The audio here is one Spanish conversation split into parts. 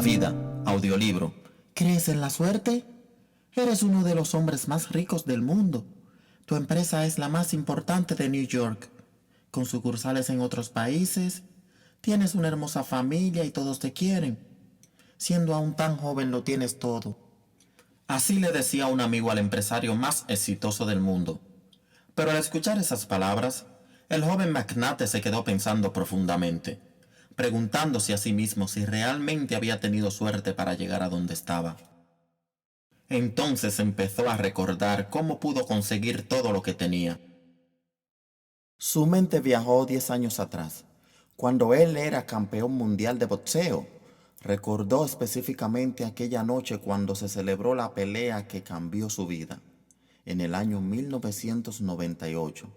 la vida, audiolibro. ¿Crees en la suerte? Eres uno de los hombres más ricos del mundo. Tu empresa es la más importante de New York, con sucursales en otros países. Tienes una hermosa familia y todos te quieren. Siendo aún tan joven lo tienes todo. Así le decía un amigo al empresario más exitoso del mundo. Pero al escuchar esas palabras, el joven magnate se quedó pensando profundamente, preguntándose a sí mismo si realmente había tenido suerte para llegar a donde estaba. Entonces empezó a recordar cómo pudo conseguir todo lo que tenía. Su mente viajó 10 años atrás, cuando él era campeón mundial de boxeo. Recordó específicamente aquella noche cuando se celebró la pelea que cambió su vida, en el año 1998.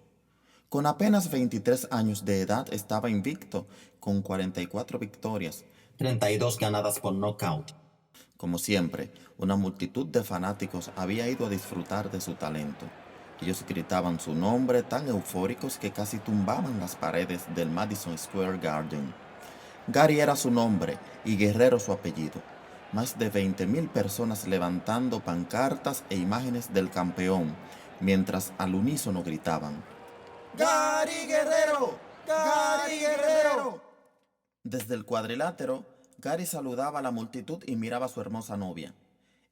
Con apenas 23 años de edad estaba invicto, con 44 victorias, 32 ganadas por nocaut. Como siempre, una multitud de fanáticos había ido a disfrutar de su talento. Ellos gritaban su nombre tan eufóricos que casi tumbaban las paredes del Madison Square Garden. Gary era su nombre y Guerrero su apellido. Más de 20,000 personas levantando pancartas e imágenes del campeón, mientras al unísono gritaban: ¡Gary Guerrero! ¡Gary Guerrero! Desde el cuadrilátero, Gary saludaba a la multitud y miraba a su hermosa novia.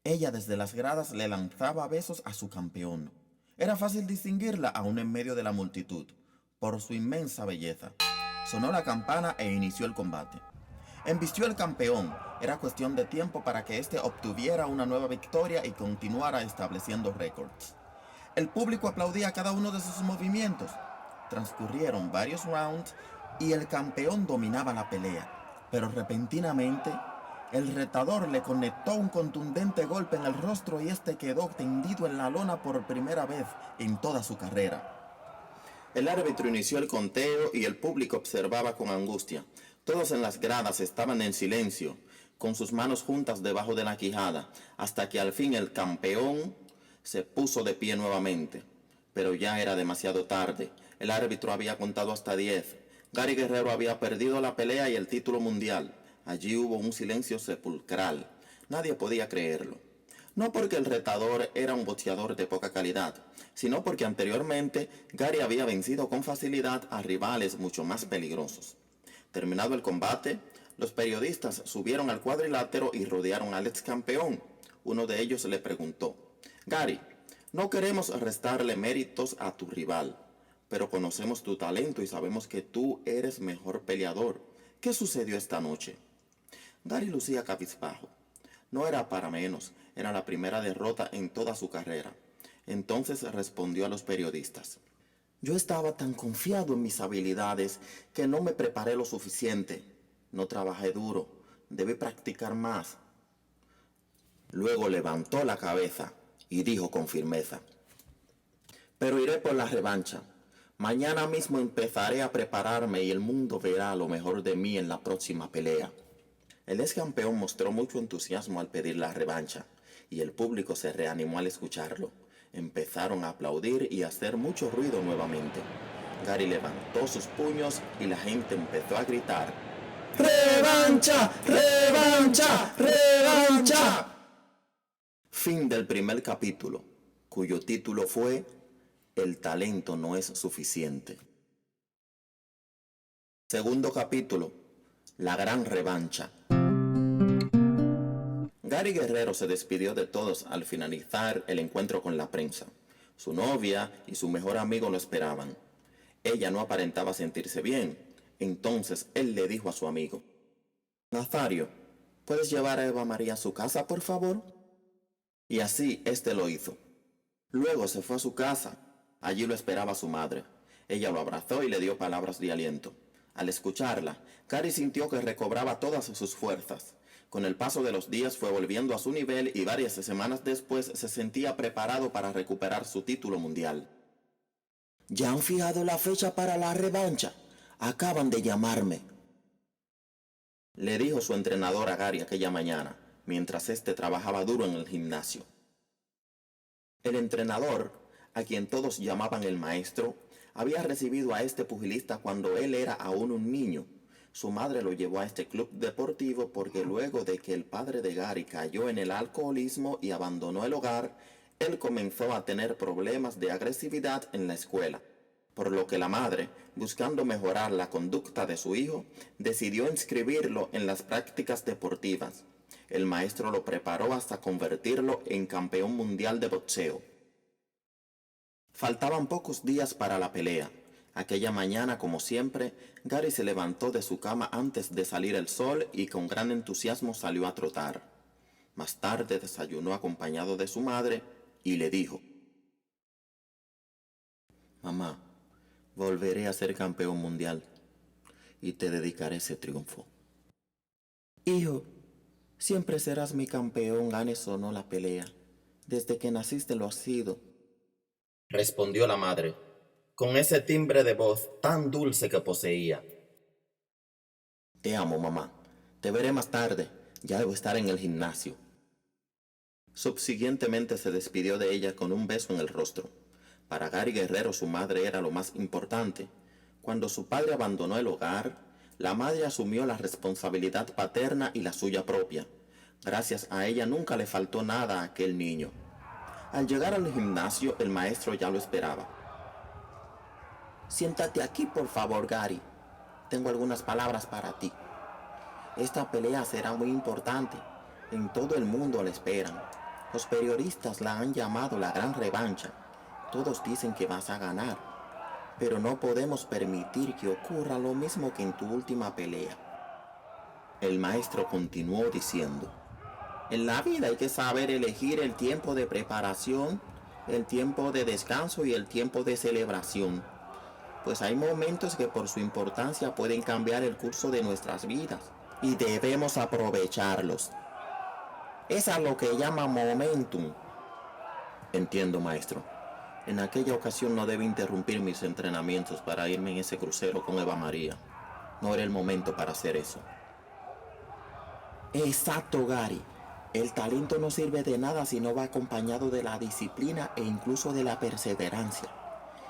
Ella desde las gradas le lanzaba besos a su campeón. Era fácil distinguirla aún en medio de la multitud, por su inmensa belleza. Sonó la campana e inició el combate. Embistió el campeón. Era cuestión de tiempo para que éste obtuviera una nueva victoria y continuara estableciendo récords. El público aplaudía cada uno de sus movimientos. Transcurrieron varios rounds y el campeón dominaba la pelea, pero repentinamente el retador le conectó un contundente golpe en el rostro y este quedó tendido en la lona por primera vez en toda su carrera. El árbitro inició el conteo y el público observaba con angustia. Todos en las gradas estaban en silencio, con sus manos juntas debajo de la quijada, hasta que al fin el campeón se puso de pie nuevamente. Pero ya era demasiado tarde. El árbitro había contado hasta 10. Gary Guerrero había perdido la pelea y el título mundial. Allí hubo un silencio sepulcral. Nadie podía creerlo. No porque el retador era un boxeador de poca calidad, sino porque anteriormente Gary había vencido con facilidad a rivales mucho más peligrosos. Terminado el combate, los periodistas subieron al cuadrilátero y rodearon al ex campeón. Uno de ellos le preguntó: Gary, no queremos restarle méritos a tu rival, pero conocemos tu talento y sabemos que tú eres mejor peleador. ¿Qué sucedió esta noche? Gary lucía cabizbajo. No era para menos, era la primera derrota en toda su carrera. Entonces respondió a los periodistas: Yo estaba tan confiado en mis habilidades que no me preparé lo suficiente. No trabajé duro, debí practicar más. Luego levantó la cabeza y dijo con firmeza: Pero iré por la revancha. Mañana mismo empezaré a prepararme y el mundo verá lo mejor de mí en la próxima pelea. El ex campeón mostró mucho entusiasmo al pedir la revancha, y el público se reanimó al escucharlo. Empezaron a aplaudir y a hacer mucho ruido nuevamente. Gary levantó sus puños y la gente empezó a gritar: ¡Revancha! ¡Revancha! ¡Revancha! Fin del primer capítulo, cuyo título fue El talento no es suficiente. Segundo capítulo, La gran revancha. Gary Guerrero se despidió de todos al finalizar el encuentro con la prensa. Su novia y su mejor amigo lo esperaban. Ella no aparentaba sentirse bien. Entonces él le dijo a su amigo: Nazario, ¿puedes llevar a Eva María a su casa, por favor? Y así éste lo hizo. Luego se fue a su casa. Allí lo esperaba su madre. Ella lo abrazó y le dio palabras de aliento. Al escucharla, Gary sintió que recobraba todas sus fuerzas. Con el paso de los días fue volviendo a su nivel y varias semanas después se sentía preparado para recuperar su título mundial. ¿Ya han fijado la fecha para la revancha? Acaban de llamarme, le dijo su entrenador a Gary aquella mañana, mientras éste trabajaba duro en el gimnasio. El entrenador, a quien todos llamaban el maestro, había recibido a este pugilista cuando él era aún un niño. Su madre lo llevó a este club deportivo porque luego de que el padre de Gary cayó en el alcoholismo y abandonó el hogar, él comenzó a tener problemas de agresividad en la escuela, por lo que la madre, buscando mejorar la conducta de su hijo, decidió inscribirlo en las prácticas deportivas. El maestro lo preparó hasta convertirlo en campeón mundial de boxeo. Faltaban pocos días para la pelea. Aquella mañana, como siempre, Gary se levantó de su cama antes de salir el sol y con gran entusiasmo salió a trotar. Más tarde desayunó acompañado de su madre y le dijo: «Mamá, volveré a ser campeón mundial y te dedicaré ese triunfo». «Hijo, siempre serás mi campeón, ganes o no la pelea. Desde que naciste lo has sido», respondió la madre, con ese timbre de voz tan dulce que poseía. «Te amo, mamá. Te veré más tarde. Ya debo estar en el gimnasio». Subsiguientemente se despidió de ella con un beso en el rostro. Para Gary Guerrero su madre era lo más importante. Cuando su padre abandonó el hogar, la madre asumió la responsabilidad paterna y la suya propia. Gracias a ella nunca le faltó nada a aquel niño. Al llegar al gimnasio, el maestro ya lo esperaba. «Siéntate aquí, por favor, Gary. Tengo algunas palabras para ti. Esta pelea será muy importante. En todo el mundo la esperan. Los periodistas la han llamado la gran revancha. Todos dicen que vas a ganar. Pero no podemos permitir que ocurra lo mismo que en tu última pelea». El maestro continuó diciendo: «En la vida hay que saber elegir el tiempo de preparación, el tiempo de descanso y el tiempo de celebración. Pues hay momentos que por su importancia pueden cambiar el curso de nuestras vidas y debemos aprovecharlos. Es a lo que llama momentum». «Entiendo, maestro. En aquella ocasión no debe interrumpir mis entrenamientos para irme en ese crucero con Eva María. No era el momento para hacer eso». «Exacto, Gary. El talento no sirve de nada si no va acompañado de la disciplina e incluso de la perseverancia.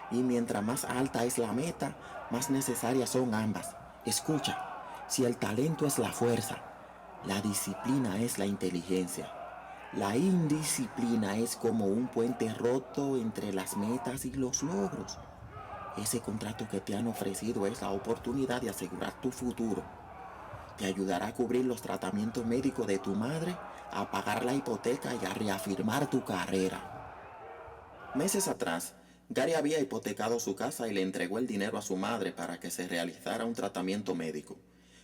Y mientras más alta es la meta, más necesarias son ambas. Escucha, si el talento es la fuerza, la disciplina es la inteligencia. La indisciplina es como un puente roto entre las metas y los logros. Ese contrato que te han ofrecido es la oportunidad de asegurar tu futuro. Te ayudará a cubrir los tratamientos médicos de tu madre, a pagar la hipoteca y a reafirmar tu carrera». Meses atrás, Gary había hipotecado su casa y le entregó el dinero a su madre para que se realizara un tratamiento médico.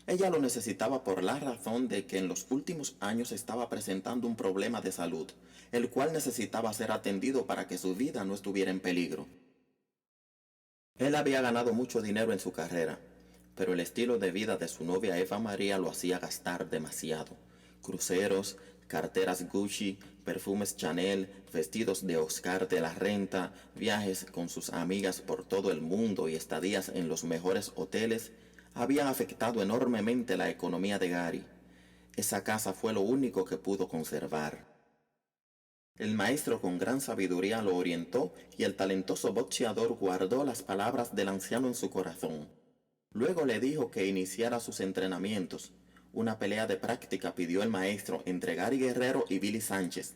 Ella lo necesitaba por la razón de que en los últimos años estaba presentando un problema de salud, el cual necesitaba ser atendido para que su vida no estuviera en peligro. Él había ganado mucho dinero en su carrera, pero el estilo de vida de su novia Eva María lo hacía gastar demasiado. Cruceros, carteras Gucci, perfumes Chanel, vestidos de Oscar de la Renta, viajes con sus amigas por todo el mundo y estadías en los mejores hoteles habían afectado enormemente la economía de Gary. Esa casa fue lo único que pudo conservar. El maestro con gran sabiduría lo orientó y el talentoso boxeador guardó las palabras del anciano en su corazón. Luego le dijo que iniciara sus entrenamientos. Una pelea de práctica pidió el maestro entre Gary Guerrero y Billy Sánchez.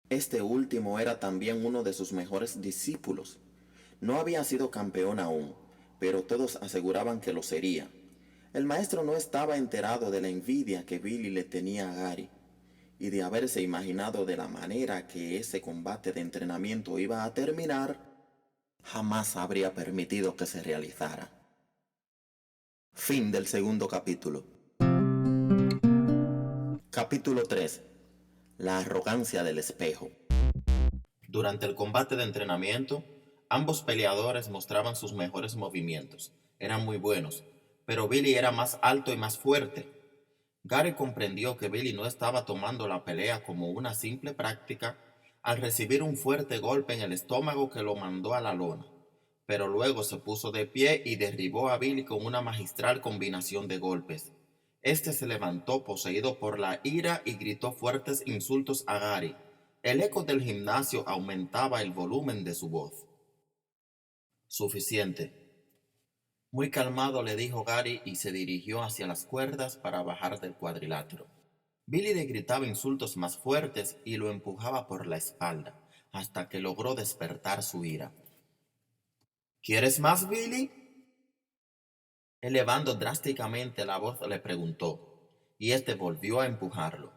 Este último era también uno de sus mejores discípulos. No había sido campeón aún, pero todos aseguraban que lo sería. El maestro no estaba enterado de la envidia que Billy le tenía a Gary, y de haberse imaginado de la manera que ese combate de entrenamiento iba a terminar, jamás habría permitido que se realizara. Fin del segundo capítulo. Capítulo 3. La arrogancia del espejo. Durante el combate de entrenamiento, ambos peleadores mostraban sus mejores movimientos. Eran muy buenos, pero Billy era más alto y más fuerte. Gary comprendió que Billy no estaba tomando la pelea como una simple práctica al recibir un fuerte golpe en el estómago que lo mandó a la lona, pero luego se puso de pie y derribó a Billy con una magistral combinación de golpes. Este se levantó poseído por la ira y gritó fuertes insultos a Gary. El eco del gimnasio aumentaba el volumen de su voz. «Suficiente. Muy calmado le dijo Gary y se dirigió hacia las cuerdas para bajar del cuadrilátero. Billy le gritaba insultos más fuertes y lo empujaba por la espalda, hasta que logró despertar su ira. ¿Quieres más, Billy? Elevando drásticamente la voz le preguntó, y este volvió a empujarlo.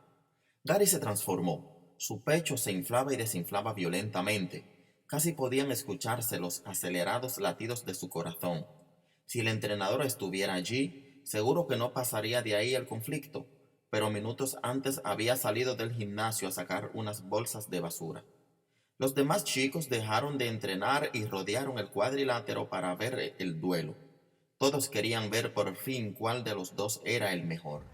Gary se transformó. Su pecho se inflaba y desinflaba violentamente. Casi podían escucharse los acelerados latidos de su corazón. Si el entrenador estuviera allí, seguro que no pasaría de ahí el conflicto, pero minutos antes había salido del gimnasio a sacar unas bolsas de basura. Los demás chicos dejaron de entrenar y rodearon el cuadrilátero para ver el duelo. Todos querían ver por fin cuál de los dos era el mejor.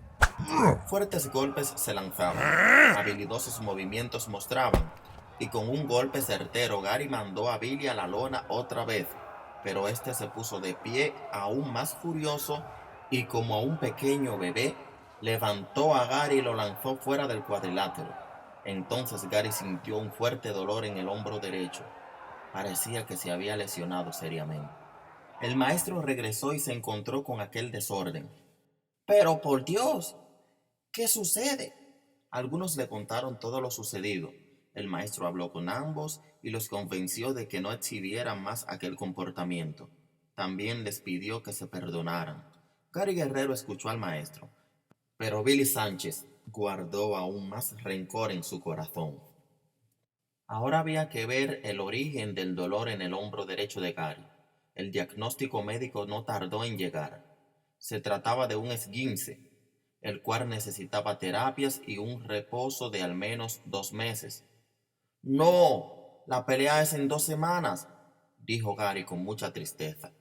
Fuertes golpes se lanzaban, habilidosos movimientos mostraban, y con un golpe certero Gary mandó a Billy a la lona otra vez, pero este se puso de pie aún más furioso y como un pequeño bebé, levantó a Gary y lo lanzó fuera del cuadrilátero. Entonces Gary sintió un fuerte dolor en el hombro derecho. Parecía que se había lesionado seriamente. El maestro regresó y se encontró con aquel desorden. Pero por Dios, ¿qué sucede? Algunos le contaron todo lo sucedido. El maestro habló con ambos y los convenció de que no exhibieran más aquel comportamiento. También les pidió que se perdonaran. Gary Guerrero escuchó al maestro, pero Billy Sánchez guardó aún más rencor en su corazón. Ahora había que ver el origen del dolor en el hombro derecho de Gary. El diagnóstico médico no tardó en llegar. Se trataba de un esguince, el cual necesitaba terapias y un reposo de al menos 2 meses. No, la pelea es en 2 semanas, dijo Gary con mucha tristeza.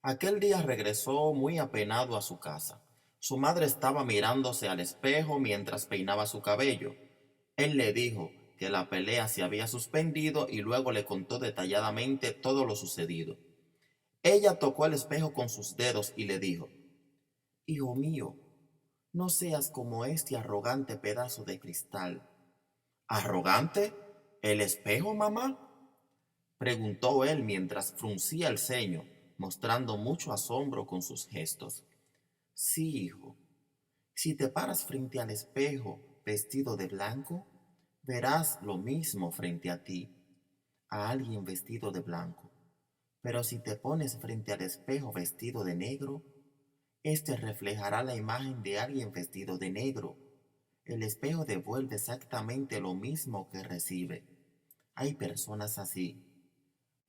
Aquel día regresó muy apenado a su casa. Su madre estaba mirándose al espejo mientras peinaba su cabello. Él le dijo que la pelea se había suspendido y luego le contó detalladamente todo lo sucedido. Ella tocó el espejo con sus dedos y le dijo, Hijo mío, no seas como este arrogante pedazo de cristal. ¿Arrogante? ¿El espejo, mamá? Preguntó él mientras fruncía el ceño, mostrando mucho asombro con sus gestos. Sí, hijo. Si te paras frente al espejo vestido de blanco, verás lo mismo frente a ti, a alguien vestido de blanco. Pero si te pones frente al espejo vestido de negro, este reflejará la imagen de alguien vestido de negro. El espejo devuelve exactamente lo mismo que recibe. Hay personas así,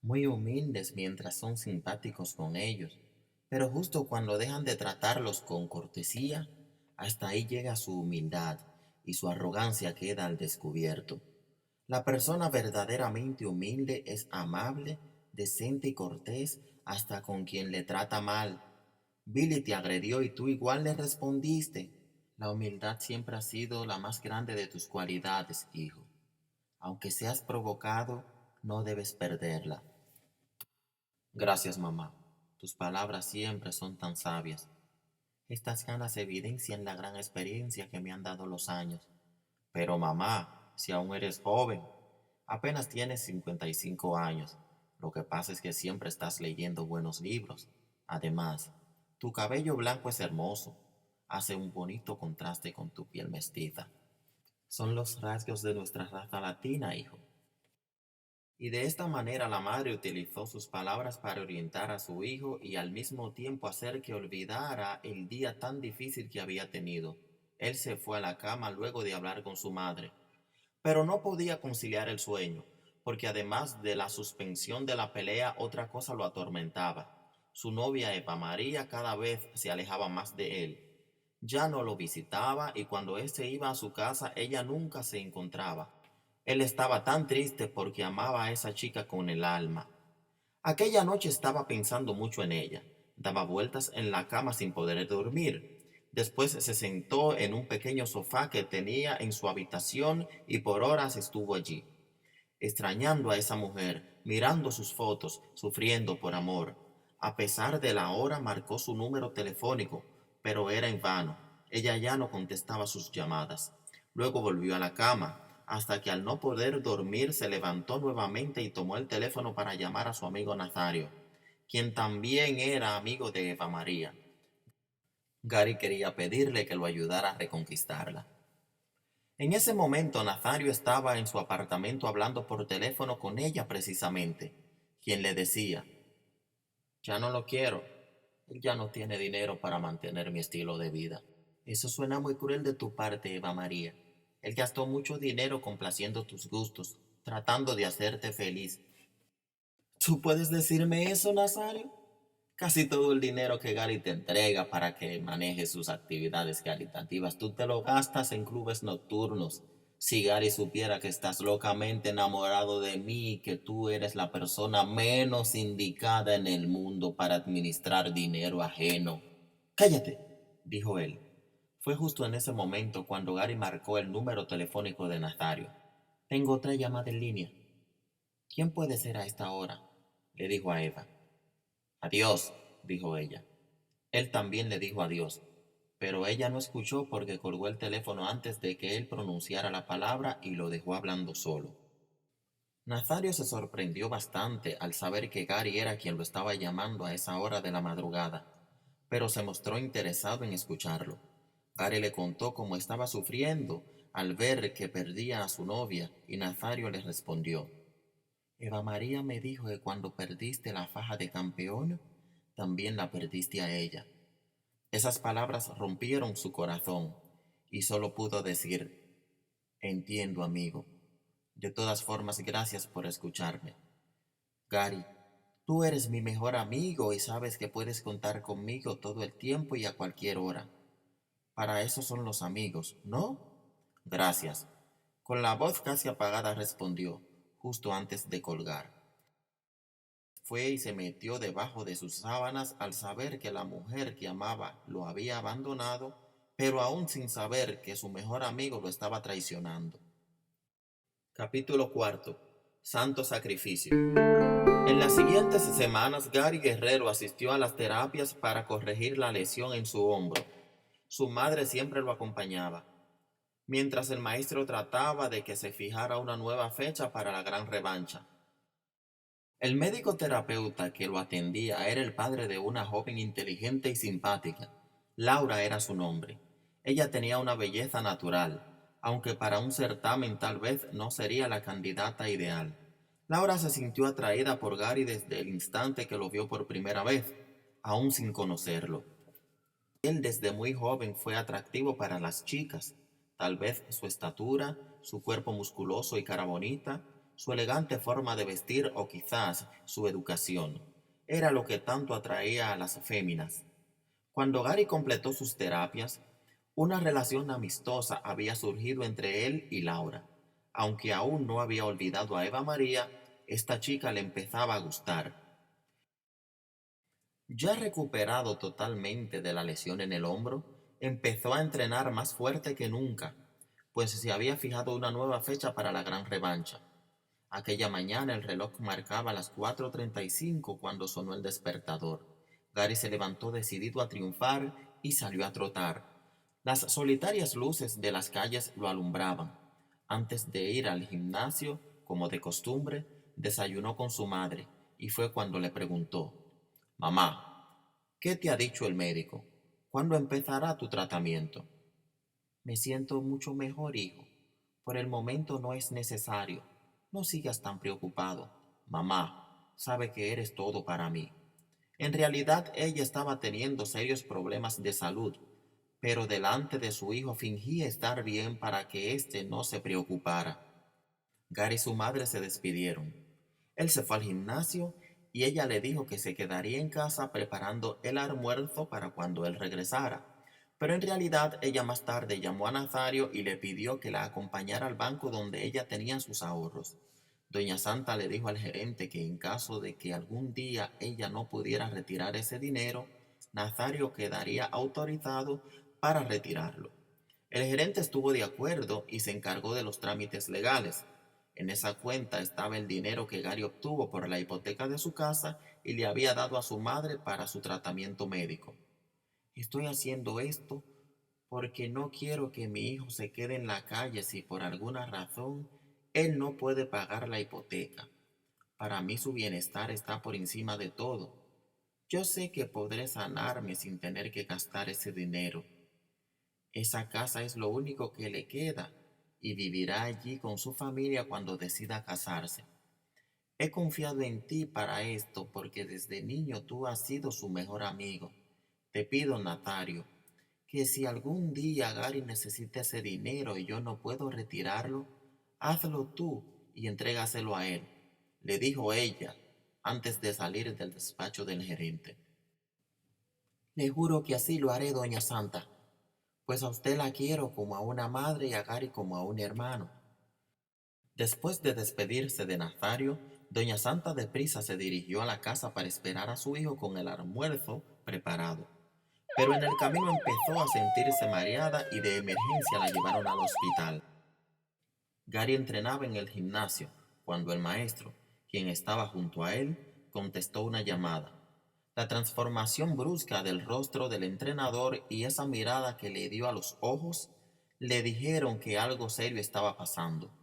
muy humildes mientras son simpáticos con ellos, pero justo cuando dejan de tratarlos con cortesía, hasta ahí llega su humildad y su arrogancia queda al descubierto. La persona verdaderamente humilde es amable, decente y cortés hasta con quien le trata mal. Billy te agredió y tú igual le respondiste. La humildad siempre ha sido la más grande de tus cualidades, hijo. Aunque seas provocado, no debes perderla. Gracias, mamá. Tus palabras siempre son tan sabias. Estas ganas evidencian la gran experiencia que me han dado los años. Pero mamá, si aún eres joven, apenas tienes 55 años. Lo que pasa es que siempre estás leyendo buenos libros. Además, tu cabello blanco es hermoso. Hace un bonito contraste con tu piel mestiza. Son los rasgos de nuestra raza latina, hijo. Y de esta manera la madre utilizó sus palabras para orientar a su hijo y al mismo tiempo hacer que olvidara el día tan difícil que había tenido. Él se fue a la cama luego de hablar con su madre, pero no podía conciliar el sueño, porque además de la suspensión de la pelea, otra cosa lo atormentaba. Su novia Eva María cada vez se alejaba más de él. Ya no lo visitaba y cuando éste iba a su casa, ella nunca se encontraba. Él estaba tan triste porque amaba a esa chica con el alma. Aquella noche estaba pensando mucho en ella. Daba vueltas en la cama sin poder dormir. Después se sentó en un pequeño sofá que tenía en su habitación y por horas estuvo allí, extrañando a esa mujer, mirando sus fotos, sufriendo por amor. A pesar de la hora marcó su número telefónico, pero era en vano. Ella ya no contestaba sus llamadas. Luego volvió a la cama, hasta que al no poder dormir se levantó nuevamente y tomó el teléfono para llamar a su amigo Nazario, quien también era amigo de Eva María. Gary quería pedirle que lo ayudara a reconquistarla. En ese momento Nazario estaba en su apartamento hablando por teléfono con ella precisamente, quien le decía: ya no lo quiero, él ya no tiene dinero para mantener mi estilo de vida. Eso suena muy cruel de tu parte, Eva María. Él gastó mucho dinero complaciendo tus gustos, tratando de hacerte feliz. ¿Tú puedes decirme eso, Nazario? Casi todo el dinero que Gary te entrega para que manejes sus actividades caritativas, tú te lo gastas en clubes nocturnos. Si Gary supiera que estás locamente enamorado de mí y que tú eres la persona menos indicada en el mundo para administrar dinero ajeno. Cállate, dijo él. Fue justo en ese momento cuando Gary marcó el número telefónico de Nazario. Tengo otra llamada en línea. ¿Quién puede ser a esta hora? Le dijo a Eva. Adiós, dijo ella. Él también le dijo adiós, pero ella no escuchó porque colgó el teléfono antes de que él pronunciara la palabra y lo dejó hablando solo. Nazario se sorprendió bastante al saber que Gary era quien lo estaba llamando a esa hora de la madrugada, pero se mostró interesado en escucharlo. Gary le contó cómo estaba sufriendo al ver que perdía a su novia y Nazario le respondió: Eva María me dijo que cuando perdiste la faja de campeón, también la perdiste a ella. Esas palabras rompieron su corazón y solo pudo decir: entiendo, amigo. De todas formas, gracias por escucharme. Gary, tú eres mi mejor amigo y sabes que puedes contar conmigo todo el tiempo y a cualquier hora. Para eso son los amigos, ¿no? Gracias. Con la voz casi apagada respondió, justo antes de colgar. Fue y se metió debajo de sus sábanas al saber que la mujer que amaba lo había abandonado, pero aún sin saber que su mejor amigo lo estaba traicionando. Capítulo cuarto. Santo Sacrificio. En las siguientes semanas, Gary Guerrero asistió a las terapias para corregir la lesión en su hombro. Su madre siempre lo acompañaba, mientras el maestro trataba de que se fijara una nueva fecha para la gran revancha. El médico terapeuta que lo atendía era el padre de una joven inteligente y simpática. Laura era su nombre. Ella tenía una belleza natural, aunque para un certamen tal vez no sería la candidata ideal. Laura se sintió atraída por Gary desde el instante que lo vio por primera vez, aún sin conocerlo. Él desde muy joven fue atractivo para las chicas, tal vez su estatura, su cuerpo musculoso y cara bonita, su elegante forma de vestir o quizás su educación. Era lo que tanto atraía a las féminas. Cuando Gary completó sus terapias, una relación amistosa había surgido entre él y Laura. Aunque aún no había olvidado a Eva María, esta chica le empezaba a gustar. Ya recuperado totalmente de la lesión en el hombro, empezó a entrenar más fuerte que nunca, pues se había fijado una nueva fecha para la gran revancha. Aquella mañana el reloj marcaba las 4:35 cuando sonó el despertador. Gary se levantó decidido a triunfar y salió a trotar. Las solitarias luces de las calles lo alumbraban. Antes de ir al gimnasio, como de costumbre, desayunó con su madre y fue cuando le preguntó: Mamá, ¿qué te ha dicho el médico? ¿Cuándo empezará tu tratamiento? Me siento mucho mejor, hijo. Por el momento no es necesario. No sigas tan preocupado. Mamá, sabe que eres todo para mí. En realidad ella estaba teniendo serios problemas de salud, pero delante de su hijo fingía estar bien para que éste no se preocupara. Gary y su madre se despidieron. Él se fue al gimnasio y ella le dijo que se quedaría en casa preparando el almuerzo para cuando él regresara. Pero en realidad ella más tarde llamó a Nazario y le pidió que la acompañara al banco donde ella tenía sus ahorros. Doña Santa le dijo al gerente que en caso de que algún día ella no pudiera retirar ese dinero, Nazario quedaría autorizado para retirarlo. El gerente estuvo de acuerdo y se encargó de los trámites legales. En esa cuenta estaba el dinero que Gary obtuvo por la hipoteca de su casa y le había dado a su madre para su tratamiento médico. Estoy haciendo esto porque no quiero que mi hijo se quede en la calle si por alguna razón él no puede pagar la hipoteca. Para mí su bienestar está por encima de todo. Yo sé que podré sanarme sin tener que gastar ese dinero. Esa casa es lo único que le queda y vivirá allí con su familia cuando decida casarse. He confiado en ti para esto porque desde niño tú has sido su mejor amigo. Te pido, Natario, que si algún día Gary necesita ese dinero y yo no puedo retirarlo, hazlo tú y entrégaselo a él, le dijo ella antes de salir del despacho del gerente. Le juro que así lo haré, doña Santa, pues a usted la quiero como a una madre y a Gary como a un hermano. Después de despedirse de Nazario, doña Santa deprisa se dirigió a la casa para esperar a su hijo con el almuerzo preparado. Pero en el camino empezó a sentirse mareada y de emergencia la llevaron al hospital. Gary entrenaba en el gimnasio cuando el maestro, quien estaba junto a él, contestó una llamada. La transformación brusca del rostro del entrenador y esa mirada que le dio a los ojos le dijeron que algo serio estaba pasando.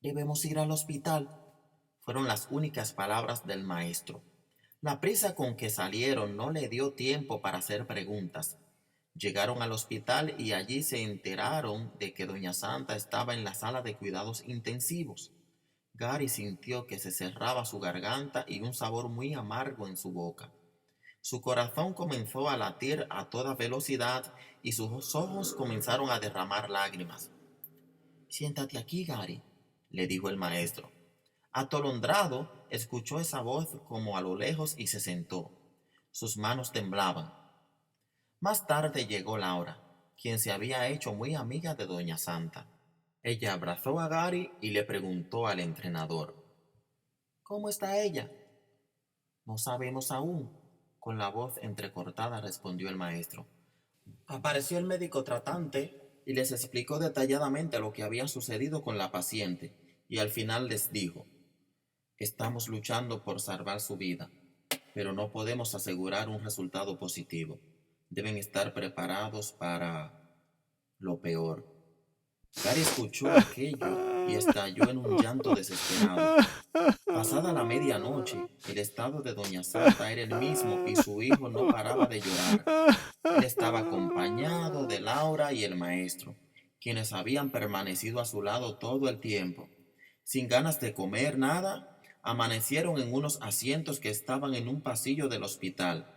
Debemos ir al hospital, fueron las únicas palabras del maestro. La prisa con que salieron no le dio tiempo para hacer preguntas. Llegaron al hospital y allí se enteraron de que doña Santa estaba en la sala de cuidados intensivos. Gary sintió que se cerraba su garganta y un sabor muy amargo en su boca. Su corazón comenzó a latir a toda velocidad y sus ojos comenzaron a derramar lágrimas. Siéntate aquí, Gary, le dijo el maestro. Atolondrado, escuchó esa voz como a lo lejos y se sentó. Sus manos temblaban. Más tarde llegó Laura, quien se había hecho muy amiga de doña Santa. Ella abrazó a Gary y le preguntó al entrenador, ¿cómo está ella? No sabemos aún, con la voz entrecortada respondió el maestro. Apareció el médico tratante y les explicó detalladamente lo que había sucedido con la paciente y al final les dijo, estamos luchando por salvar su vida, pero no podemos asegurar un resultado positivo. Deben estar preparados para lo peor. Gary escuchó aquello y estalló en un llanto desesperado. Pasada la medianoche, el estado de doña Santa era el mismo y su hijo no paraba de llorar. Él estaba acompañado de Laura y el maestro, quienes habían permanecido a su lado todo el tiempo. Sin ganas de comer nada, amanecieron en unos asientos que estaban en un pasillo del hospital.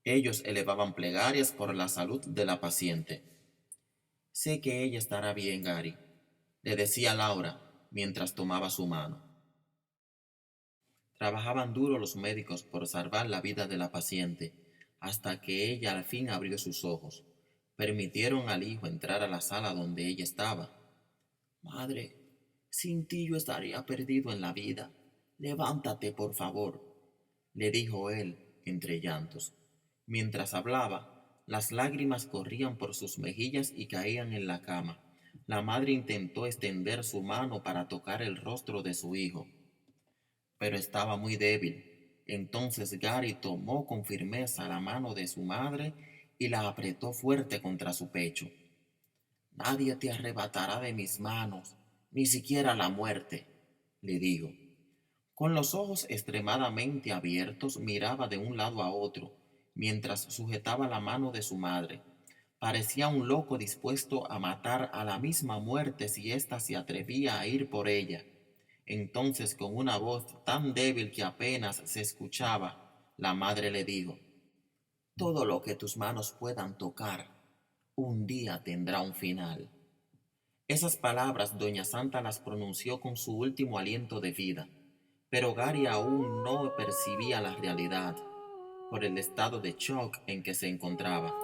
Ellos elevaban plegarias por la salud de la paciente. Sé que ella estará bien, Gary, le decía Laura mientras tomaba su mano. Trabajaban duro los médicos por salvar la vida de la paciente, hasta que ella al fin abrió sus ojos. Permitieron al hijo entrar a la sala donde ella estaba. Madre, sin ti yo estaría perdido en la vida. Levántate, por favor, le dijo él entre llantos. Mientras hablaba, las lágrimas corrían por sus mejillas y caían en la cama. La madre intentó extender su mano para tocar el rostro de su hijo, pero estaba muy débil. Entonces Gary tomó con firmeza la mano de su madre y la apretó fuerte contra su pecho. Nadie te arrebatará de mis manos, ni siquiera la muerte, le dijo. Con los ojos extremadamente abiertos miraba de un lado a otro, mientras sujetaba la mano de su madre. Parecía un loco dispuesto a matar a la misma muerte si ésta se atrevía a ir por ella. Entonces, con una voz tan débil que apenas se escuchaba, la madre le dijo, todo lo que tus manos puedan tocar, un día tendrá un final. Esas palabras doña Santa las pronunció con su último aliento de vida, pero Gary aún no percibía la realidad por el estado de shock en que se encontraba.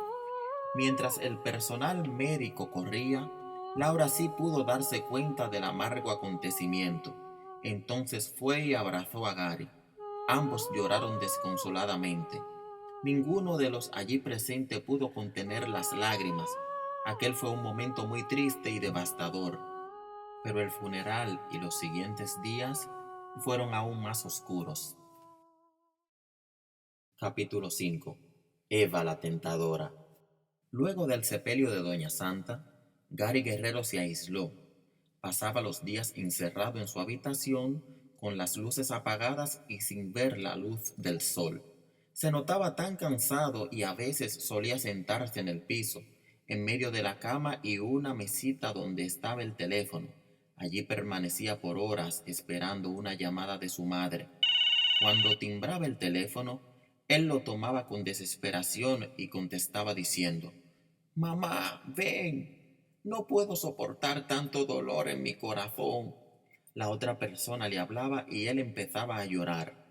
Mientras el personal médico corría, Laura sí pudo darse cuenta del amargo acontecimiento. Entonces fue y abrazó a Gary. Ambos lloraron desconsoladamente. Ninguno de los allí presentes pudo contener las lágrimas. Aquel fue un momento muy triste y devastador, pero el funeral y los siguientes días fueron aún más oscuros. Capítulo 5. Eva la tentadora. Luego del sepelio de doña Santa, Gary Guerrero se aisló. Pasaba los días encerrado en su habitación con las luces apagadas y sin ver la luz del sol. Se notaba tan cansado y a veces solía sentarse en el piso, en medio de la cama y una mesita donde estaba el teléfono. Allí permanecía por horas esperando una llamada de su madre. Cuando timbraba el teléfono, él lo tomaba con desesperación y contestaba diciendo: «Mamá, ven, no puedo soportar tanto dolor en mi corazón». La otra persona le hablaba y él empezaba a llorar.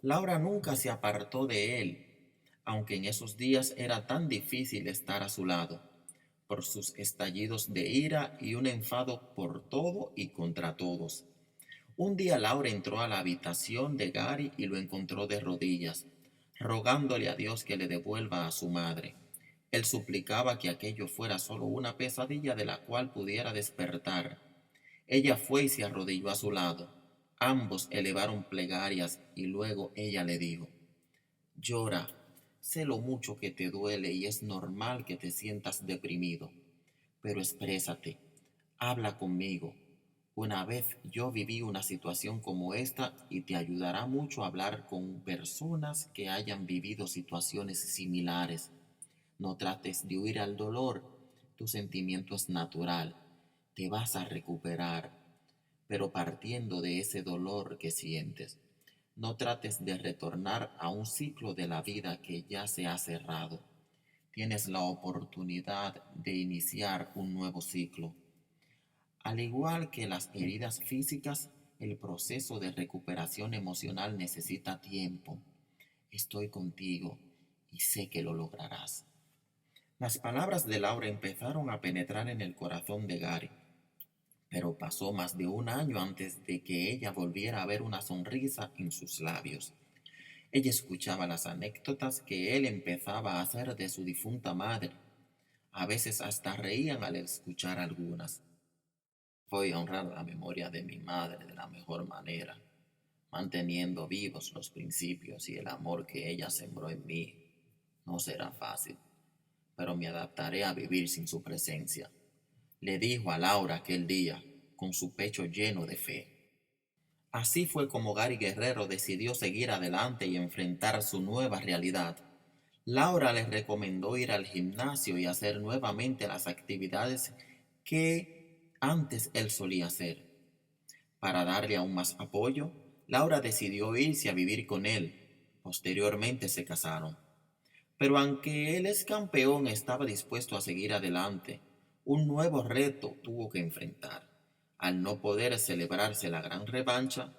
Laura nunca se apartó de él, aunque en esos días era tan difícil estar a su lado, por sus estallidos de ira y un enfado por todo y contra todos. Un día Laura entró a la habitación de Gary y lo encontró de rodillas, rogándole a Dios que le devuelva a su madre. Él suplicaba que aquello fuera solo una pesadilla de la cual pudiera despertar. Ella fue y se arrodilló a su lado. Ambos elevaron plegarias y luego ella le dijo: «Llora, sé lo mucho que te duele y es normal que te sientas deprimido, pero exprésate, habla conmigo. Una vez yo viví una situación como esta y te ayudará mucho a hablar con personas que hayan vivido situaciones similares. No trates de huir al dolor, tu sentimiento es natural, te vas a recuperar, pero partiendo de ese dolor que sientes. No trates de retornar a un ciclo de la vida que ya se ha cerrado. Tienes la oportunidad de iniciar un nuevo ciclo. Al igual que las heridas físicas, el proceso de recuperación emocional necesita tiempo. Estoy contigo y sé que lo lograrás». Las palabras de Laura empezaron a penetrar en el corazón de Gary, pero pasó más de un año antes de que ella volviera a ver una sonrisa en sus labios. Ella escuchaba las anécdotas que él empezaba a hacer de su difunta madre. A veces hasta reían al escuchar algunas. Voy a honrar la memoria de mi madre de la mejor manera, manteniendo vivos los principios y el amor que ella sembró en mí. No será fácil, pero me adaptaré a vivir sin su presencia, le dijo a Laura aquel día, con su pecho lleno de fe. Así fue como Gary Guerrero decidió seguir adelante y enfrentar su nueva realidad. Laura le recomendó ir al gimnasio y hacer nuevamente las actividades que antes él solía hacer. Para darle aún más apoyo, Laura decidió irse a vivir con él. Posteriormente se casaron. Pero aunque él es campeón, estaba dispuesto a seguir adelante. Un nuevo reto tuvo que enfrentar. Al no poder celebrarse la gran revancha,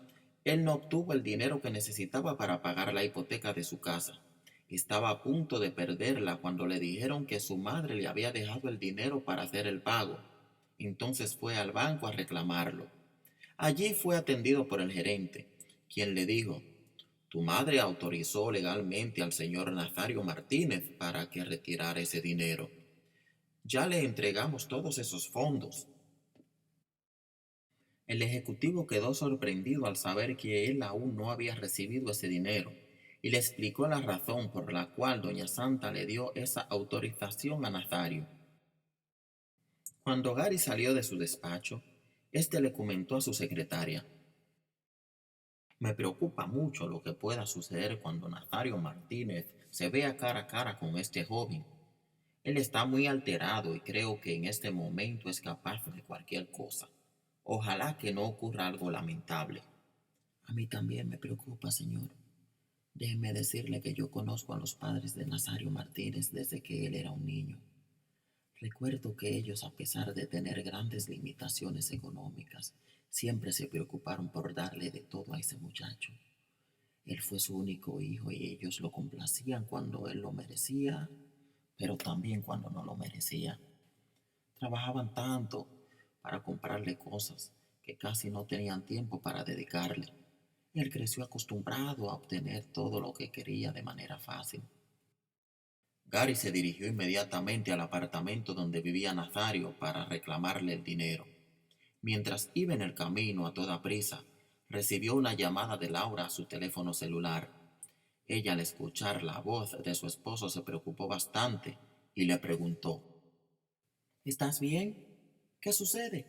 él no obtuvo el dinero que necesitaba para pagar la hipoteca de su casa. Estaba a punto de perderla cuando le dijeron que su madre le había dejado el dinero para hacer el pago. Entonces fue al banco a reclamarlo. Allí fue atendido por el gerente, quien le dijo: «Tu madre autorizó legalmente al señor Nazario Martínez para que retirara ese dinero. Ya le entregamos todos esos fondos». El ejecutivo quedó sorprendido al saber que él aún no había recibido ese dinero y le explicó la razón por la cual doña Santa le dio esa autorización a Nazario. Cuando Gary salió de su despacho, éste le comentó a su secretaria: «Me preocupa mucho lo que pueda suceder cuando Nazario Martínez se vea cara a cara con este joven. Él está muy alterado y creo que en este momento es capaz de cualquier cosa. Ojalá que no ocurra algo lamentable». «A mí también me preocupa, señor. Déjeme decirle que yo conozco a los padres de Nazario Martínez desde que él era un niño. Recuerdo que ellos, a pesar de tener grandes limitaciones económicas, siempre se preocuparon por darle de todo a ese muchacho. Él fue su único hijo y ellos lo complacían cuando él lo merecía, pero también cuando no lo merecía. Trabajaban tanto para comprarle cosas que casi no tenían tiempo para dedicarle. Él creció acostumbrado a obtener todo lo que quería de manera fácil». Gary se dirigió inmediatamente al apartamento donde vivía Nazario para reclamarle el dinero. Mientras iba en el camino a toda prisa, recibió una llamada de Laura a su teléfono celular. Ella, al escuchar la voz de su esposo, se preocupó bastante y le preguntó: «¿Estás bien? ¿Qué sucede?».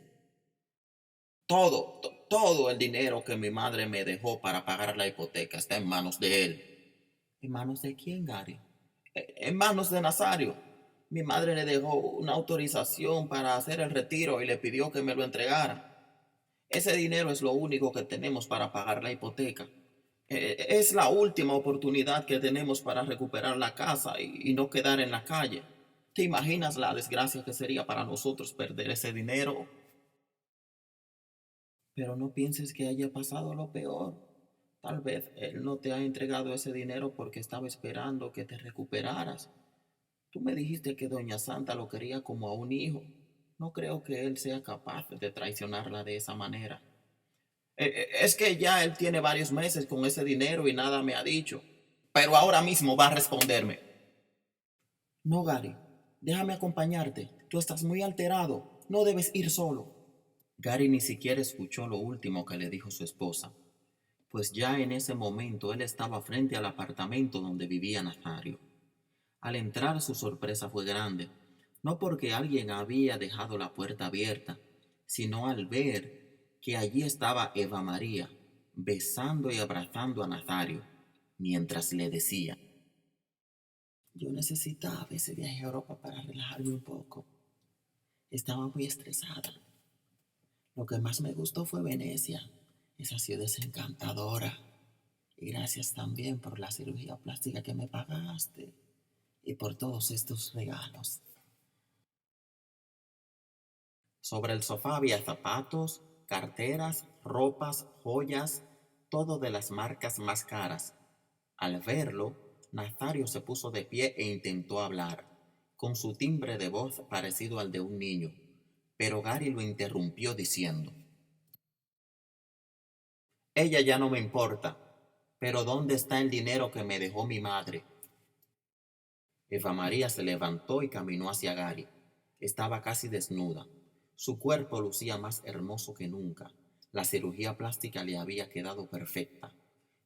Todo el dinero que mi madre me dejó para pagar la hipoteca está en manos de él». ¿En manos de quién, Gary? En manos de Nazario. Mi madre le dejó una autorización para hacer el retiro y le pidió que me lo entregara. Ese dinero es lo único que tenemos para pagar la hipoteca. Es la última oportunidad que tenemos para recuperar la casa y no quedar en la calle. ¿Te imaginas la desgracia que sería para nosotros perder ese dinero? Pero no pienses que haya pasado lo peor. Tal vez él no te ha entregado ese dinero porque estaba esperando que te recuperaras. Tú me dijiste que Doña Santa lo quería como a un hijo. No creo que él sea capaz de traicionarla de esa manera. Es que ya él tiene varios meses con ese dinero y nada me ha dicho. Pero ahora mismo va a responderme. No, Gary, déjame acompañarte. Tú estás muy alterado. No debes ir solo. Gary ni siquiera escuchó lo último que le dijo su esposa, pues ya en ese momento él estaba frente al apartamento donde vivía Nazario. Al entrar su sorpresa fue grande, no porque alguien había dejado la puerta abierta, sino al ver que allí estaba Eva María, besando y abrazando a Nazario, mientras le decía: yo necesitaba ese viaje a Europa para relajarme un poco. Estaba muy estresada. Lo que más me gustó fue Venecia. Esa ciudad es encantadora. Y gracias también por la cirugía plástica que me pagaste y por todos estos regalos. Sobre el sofá había zapatos, carteras, ropas, joyas, todo de las marcas más caras. Al verlo, Nazario se puso de pie e intentó hablar, con su timbre de voz parecido al de un niño, pero Gary lo interrumpió diciendo: ella ya no me importa, pero ¿dónde está el dinero que me dejó mi madre? Eva María se levantó y caminó hacia Gary. Estaba casi desnuda. Su cuerpo lucía más hermoso que nunca. La cirugía plástica le había quedado perfecta.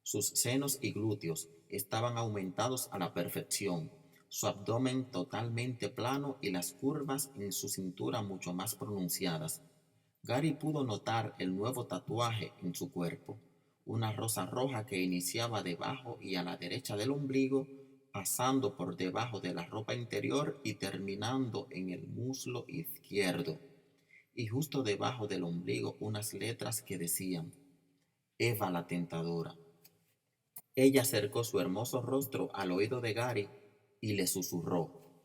Sus senos y glúteos estaban aumentados a la perfección, su abdomen totalmente plano y las curvas en su cintura mucho más pronunciadas. Gary pudo notar el nuevo tatuaje en su cuerpo, una rosa roja que iniciaba debajo y a la derecha del ombligo, pasando por debajo de la ropa interior y terminando en el muslo izquierdo, y justo debajo del ombligo unas letras que decían: Eva la tentadora. Ella acercó su hermoso rostro al oído de Gary y le susurró: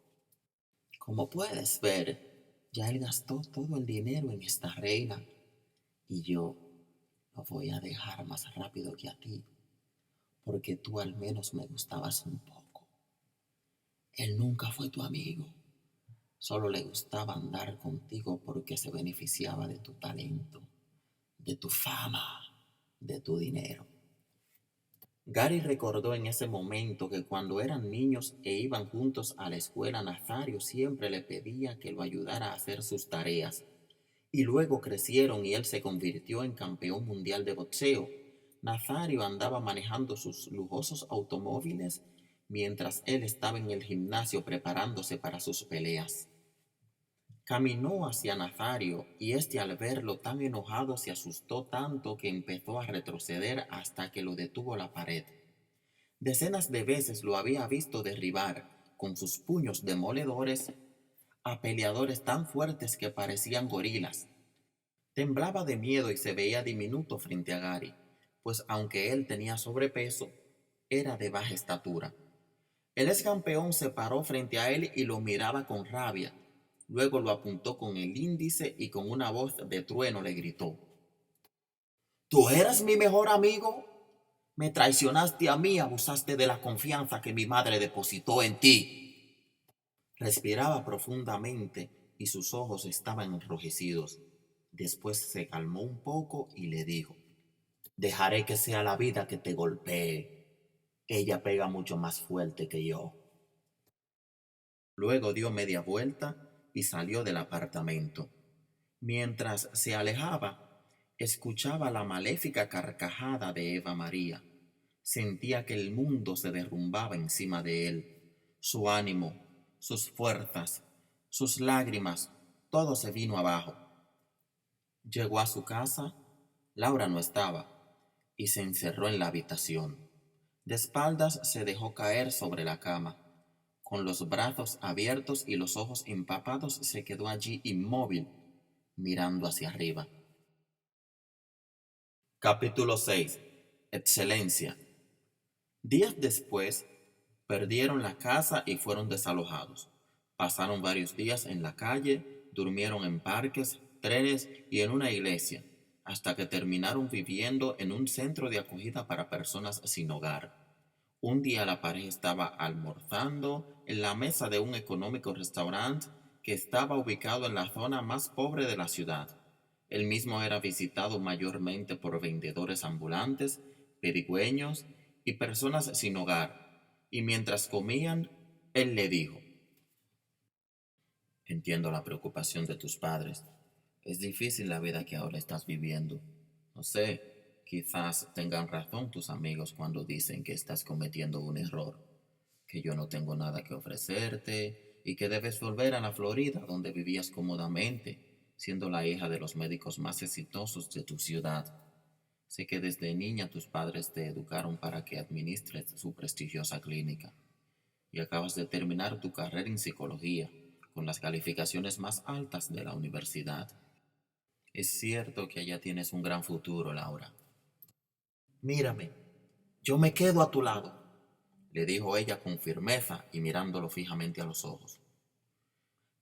como puedes ver, ya él gastó todo el dinero en esta reina y yo lo voy a dejar más rápido que a ti, porque tú al menos me gustabas un poco. Él nunca fue tu amigo, solo le gustaba andar contigo porque se beneficiaba de tu talento, de tu fama, de tu dinero. Gary recordó en ese momento que cuando eran niños e iban juntos a la escuela, Nazario siempre le pedía que lo ayudara a hacer sus tareas. Y luego crecieron y él se convirtió en campeón mundial de boxeo. Nazario andaba manejando sus lujosos automóviles mientras él estaba en el gimnasio preparándose para sus peleas. Caminó hacia Nazario y éste, al verlo tan enojado, se asustó tanto que empezó a retroceder hasta que lo detuvo la pared. Decenas de veces lo había visto derribar con sus puños demoledores a peleadores tan fuertes que parecían gorilas. Temblaba de miedo y se veía diminuto frente a Gary, pues aunque él tenía sobrepeso, era de baja estatura. El ex campeón se paró frente a él y lo miraba con rabia. Luego lo apuntó con el índice y con una voz de trueno le gritó: ¿tú eras mi mejor amigo? Me traicionaste a mí, abusaste de la confianza que mi madre depositó en ti. Respiraba profundamente y sus ojos estaban enrojecidos. Después se calmó un poco y le dijo: dejaré que sea la vida que te golpee. Ella pega mucho más fuerte que yo. Luego dio media vuelta y salió del apartamento. Mientras se alejaba, escuchaba la maléfica carcajada de Eva María. Sentía que el mundo se derrumbaba encima de él. Su ánimo, sus fuerzas, sus lágrimas, todo se vino abajo. Llegó a su casa, Laura no estaba, y se encerró en la habitación. De espaldas se dejó caer sobre la cama. Con los brazos abiertos y los ojos empapados se quedó allí inmóvil, mirando hacia arriba. Capítulo 6. Excelencia. Días después, perdieron la casa y fueron desalojados. Pasaron varios días en la calle, durmieron en parques, trenes y en una iglesia, hasta que terminaron viviendo en un centro de acogida para personas sin hogar. Un día la pareja estaba almorzando en la mesa de un económico restaurante que estaba ubicado en la zona más pobre de la ciudad. El mismo era visitado mayormente por vendedores ambulantes, pedigüeños y personas sin hogar, y mientras comían, él le dijo: Entiendo la preocupación de tus padres. Es difícil la vida que ahora estás viviendo. No sé, quizás tengan razón tus amigos cuando dicen que estás cometiendo un error, que yo no tengo nada que ofrecerte y que debes volver a la Florida donde vivías cómodamente, siendo la hija de los médicos más exitosos de tu ciudad. Sé que desde niña tus padres te educaron para que administres su prestigiosa clínica y acabas de terminar tu carrera en psicología con las calificaciones más altas de la universidad. Es cierto que allá tienes un gran futuro, Laura. Mírame, yo me quedo a tu lado, le dijo ella con firmeza y mirándolo fijamente a los ojos.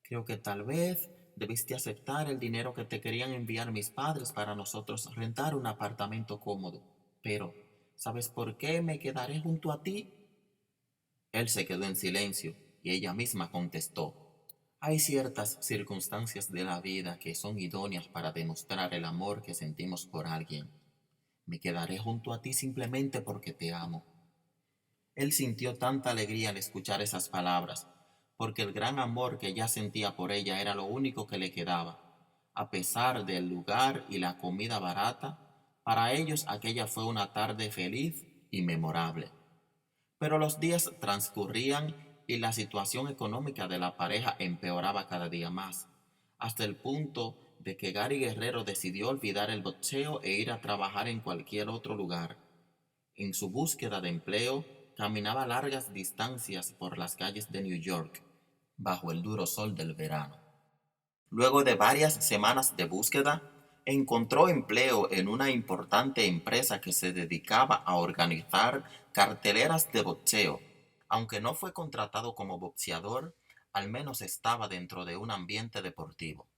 Creo que tal vez debiste aceptar el dinero que te querían enviar mis padres para nosotros rentar un apartamento cómodo. Pero, ¿sabes por qué me quedaré junto a ti? Él se quedó en silencio y ella misma contestó: Hay ciertas circunstancias de la vida que son idóneas para demostrar el amor que sentimos por alguien. Me quedaré junto a ti simplemente porque te amo. Él sintió tanta alegría al escuchar esas palabras, porque el gran amor que ya sentía por ella era lo único que le quedaba. A pesar del lugar y la comida barata, para ellos aquella fue una tarde feliz y memorable. Pero los días transcurrían y la situación económica de la pareja empeoraba cada día más, hasta el punto de que Gary Guerrero decidió olvidar el boxeo e ir a trabajar en cualquier otro lugar. En su búsqueda de empleo, caminaba largas distancias por las calles de New York, bajo el duro sol del verano. Luego de varias semanas de búsqueda, encontró empleo en una importante empresa que se dedicaba a organizar carteleras de boxeo. Aunque no fue contratado como boxeador, al menos estaba dentro de un ambiente deportivo.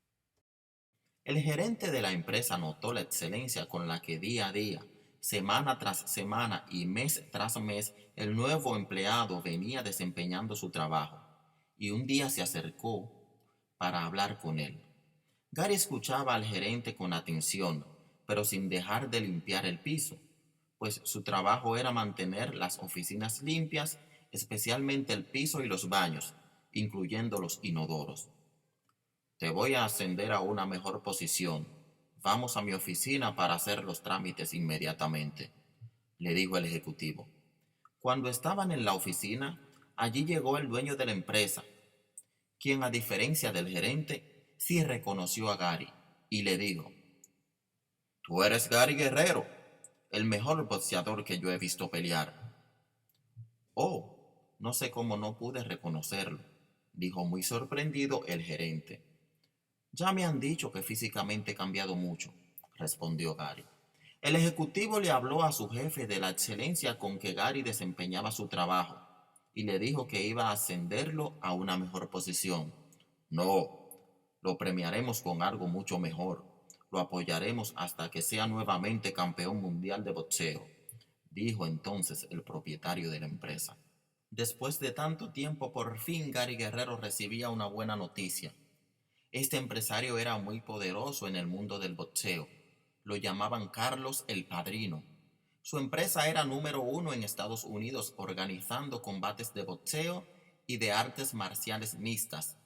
El gerente de la empresa notó la excelencia con la que día a día, semana tras semana y mes tras mes, el nuevo empleado venía desempeñando su trabajo, y un día se acercó para hablar con él. Gary escuchaba al gerente con atención, pero sin dejar de limpiar el piso, pues su trabajo era mantener las oficinas limpias, especialmente el piso y los baños, incluyendo los inodoros. Te voy a ascender a una mejor posición. Vamos a mi oficina para hacer los trámites inmediatamente, le dijo el ejecutivo. Cuando estaban en la oficina, allí llegó el dueño de la empresa, quien, a diferencia del gerente, sí reconoció a Gary y le dijo: Tú eres Gary Guerrero, el mejor boxeador que yo he visto pelear. Oh, no sé cómo no pude reconocerlo, dijo muy sorprendido el gerente. Ya me han dicho que físicamente he cambiado mucho, respondió Gary. El ejecutivo le habló a su jefe de la excelencia con que Gary desempeñaba su trabajo y le dijo que iba a ascenderlo a una mejor posición. No, lo premiaremos con algo mucho mejor. Lo apoyaremos hasta que sea nuevamente campeón mundial de boxeo, dijo entonces el propietario de la empresa. Después de tanto tiempo, por fin Gary Guerrero recibía una buena noticia. Este empresario era muy poderoso en el mundo del boxeo. Lo llamaban Carlos el Padrino. Su empresa era número uno en Estados Unidos organizando combates de boxeo y de artes marciales mixtas.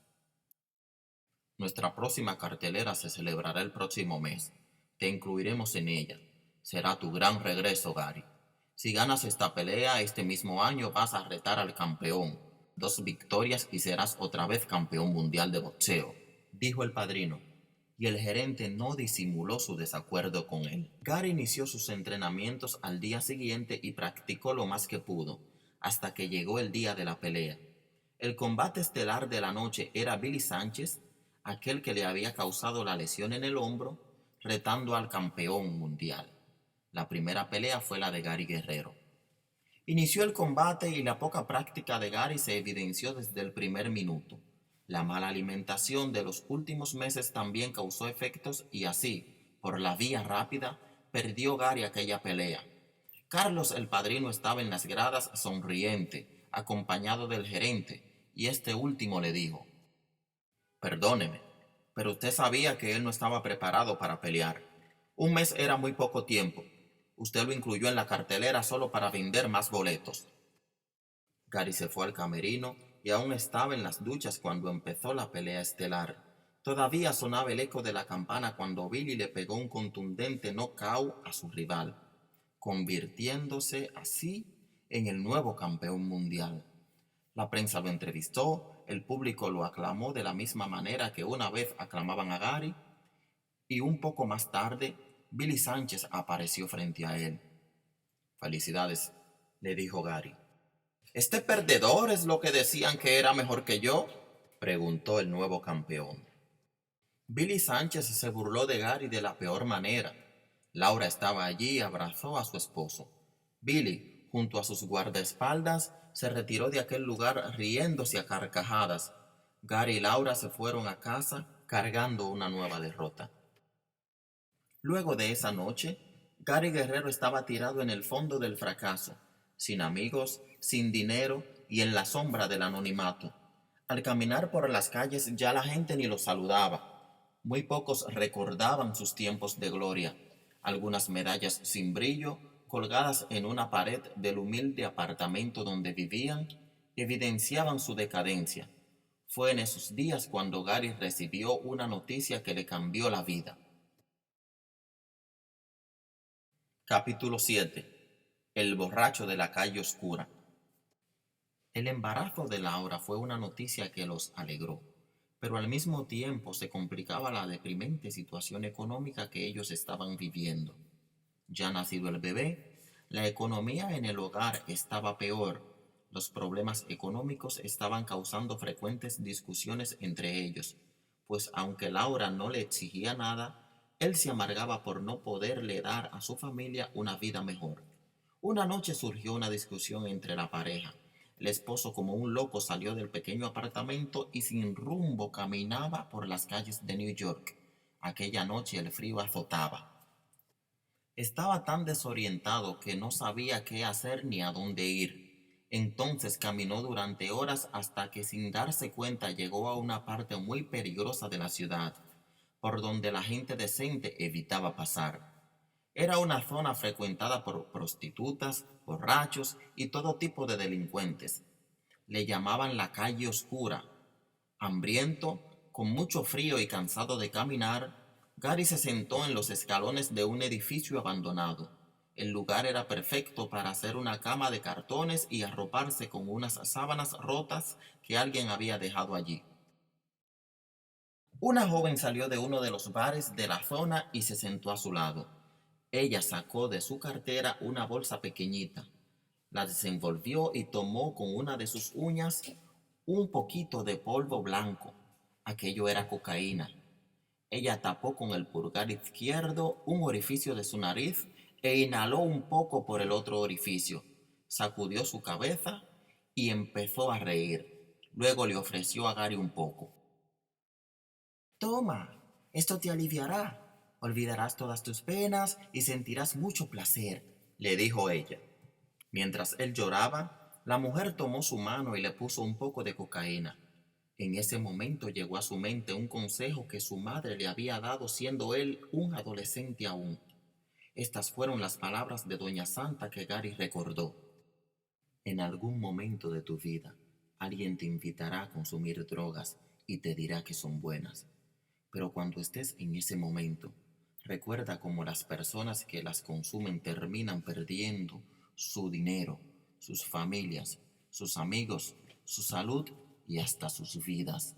Nuestra próxima cartelera se celebrará el próximo mes. Te incluiremos en ella. Será tu gran regreso, Gary. Si ganas esta pelea este mismo año vas a retar al campeón. 2 victorias y serás otra vez campeón mundial de boxeo, dijo el padrino. y el gerente no disimuló su desacuerdo con él. Gary inició sus entrenamientos al día siguiente y practicó lo más que pudo, hasta que llegó el día de la pelea. El combate estelar de la noche era Billy Sánchez, aquel que le había causado la lesión en el hombro, retando al campeón mundial. La primera pelea fue la de Gary Guerrero. Inició el combate y la poca práctica de Gary se evidenció desde el primer minuto. La mala alimentación de los últimos meses también causó efectos y así, por la vía rápida, perdió Gary aquella pelea. Carlos el padrino estaba en las gradas sonriente, acompañado del gerente, y este último le dijo: «Perdóneme, pero usted sabía que él no estaba preparado para pelear. Un mes era muy poco tiempo. Usted lo incluyó en la cartelera solo para vender más boletos». Gary se fue al camerino y aún estaba en las duchas cuando empezó la pelea estelar. Todavía sonaba el eco de la campana cuando Billy le pegó un contundente knockout a su rival, convirtiéndose así en el nuevo campeón mundial. La prensa lo entrevistó, el público lo aclamó de la misma manera que una vez aclamaban a Gary, y un poco más tarde, Billy Sánchez apareció frente a él. «Felicidades», le dijo Gary. «¿Este perdedor es lo que decían que era mejor que yo?», preguntó el nuevo campeón. Billy Sánchez se burló de Gary de la peor manera. Laura estaba allí y abrazó a su esposo. Billy, junto a sus guardaespaldas, se retiró de aquel lugar riéndose a carcajadas. Gary y Laura se fueron a casa cargando una nueva derrota. Luego de esa noche, Gary Guerrero estaba tirado en el fondo del fracaso, sin amigos, sin dinero y en la sombra del anonimato. Al caminar por las calles ya la gente ni lo saludaba. Muy pocos recordaban sus tiempos de gloria. Algunas medallas sin brillo, colgadas en una pared del humilde apartamento donde vivían, evidenciaban su decadencia. Fue en esos días cuando Gary recibió una noticia que le cambió la vida. Capítulo 7. El borracho de la calle oscura. El embarazo de Laura fue una noticia que los alegró, pero al mismo tiempo se complicaba la deprimente situación económica que ellos estaban viviendo. Ya nacido el bebé, la economía en el hogar estaba peor. Los problemas económicos estaban causando frecuentes discusiones entre ellos, pues aunque Laura no le exigía nada, él se amargaba por no poderle dar a su familia una vida mejor. Una noche surgió una discusión entre la pareja. El esposo como un loco salió del pequeño apartamento y sin rumbo caminaba por las calles de New York. Aquella noche el frío azotaba. Estaba tan desorientado que no sabía qué hacer ni a dónde ir. Entonces caminó durante horas hasta que sin darse cuenta llegó a una parte muy peligrosa de la ciudad, por donde la gente decente evitaba pasar. Era una zona frecuentada por prostitutas, borrachos y todo tipo de delincuentes. Le llamaban la calle oscura. Hambriento, con mucho frío y cansado de caminar, Gary se sentó en los escalones de un edificio abandonado. El lugar era perfecto para hacer una cama de cartones y arroparse con unas sábanas rotas que alguien había dejado allí. Una joven salió de uno de los bares de la zona y se sentó a su lado. Ella sacó de su cartera una bolsa pequeñita, la desenvolvió y tomó con una de sus uñas un poquito de polvo blanco. Aquello era cocaína. Ella tapó con el pulgar izquierdo un orificio de su nariz e inhaló un poco por el otro orificio. Sacudió su cabeza y empezó a reír. Luego le ofreció a Gary un poco. «Toma, esto te aliviará. Olvidarás todas tus penas y sentirás mucho placer», le dijo ella. Mientras él lloraba, la mujer tomó su mano y le puso un poco de cocaína. En ese momento llegó a su mente un consejo que su madre le había dado siendo él un adolescente aún. Estas fueron las palabras de Doña Santa que Gary recordó. En algún momento de tu vida, alguien te invitará a consumir drogas y te dirá que son buenas. Pero cuando estés en ese momento, recuerda cómo las personas que las consumen terminan perdiendo su dinero, sus familias, sus amigos, su salud y hasta sus vidas.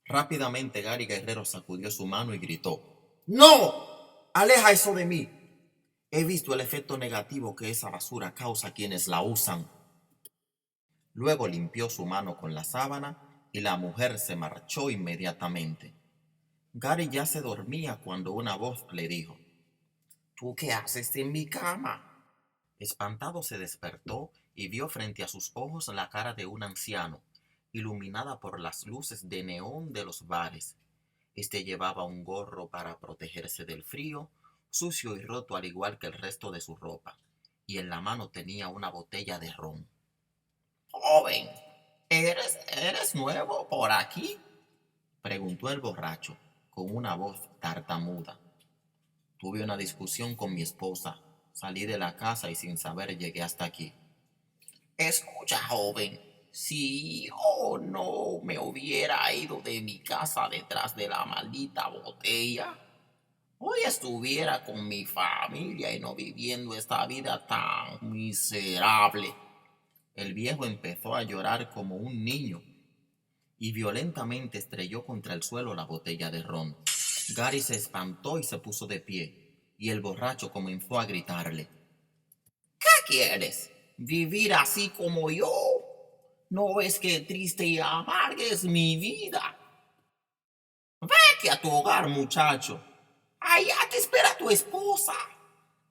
Rápidamente Gary Guerrero sacudió su mano y gritó: ¡No! ¡Aleja eso de mí! He visto el efecto negativo que esa basura causa a quienes la usan. Luego limpió su mano con la sábana y la mujer se marchó inmediatamente. Gary ya se dormía cuando una voz le dijo: ¿Tú qué haces en mi cama? Espantado se despertó y vio frente a sus ojos la cara de un anciano, iluminada por las luces de neón de los bares. Este llevaba un gorro para protegerse del frío, sucio y roto al igual que el resto de su ropa, y en la mano tenía una botella de ron. Joven, ¿eres nuevo por aquí? Preguntó el borracho, con una voz tartamuda. Tuve una discusión con mi esposa. Salí de la casa y sin saber llegué hasta aquí. Escucha, joven, si yo no me hubiera ido de mi casa detrás de la maldita botella, hoy estuviera con mi familia y no viviendo esta vida tan miserable. El viejo empezó a llorar como un niño y violentamente estrelló contra el suelo la botella de ron. Gary se espantó y se puso de pie, y el borracho comenzó a gritarle: ¿Qué quieres? ¿Vivir así como yo? ¿No ves que triste y amarga es mi vida? Vete a tu hogar, muchacho. Allá te espera tu esposa.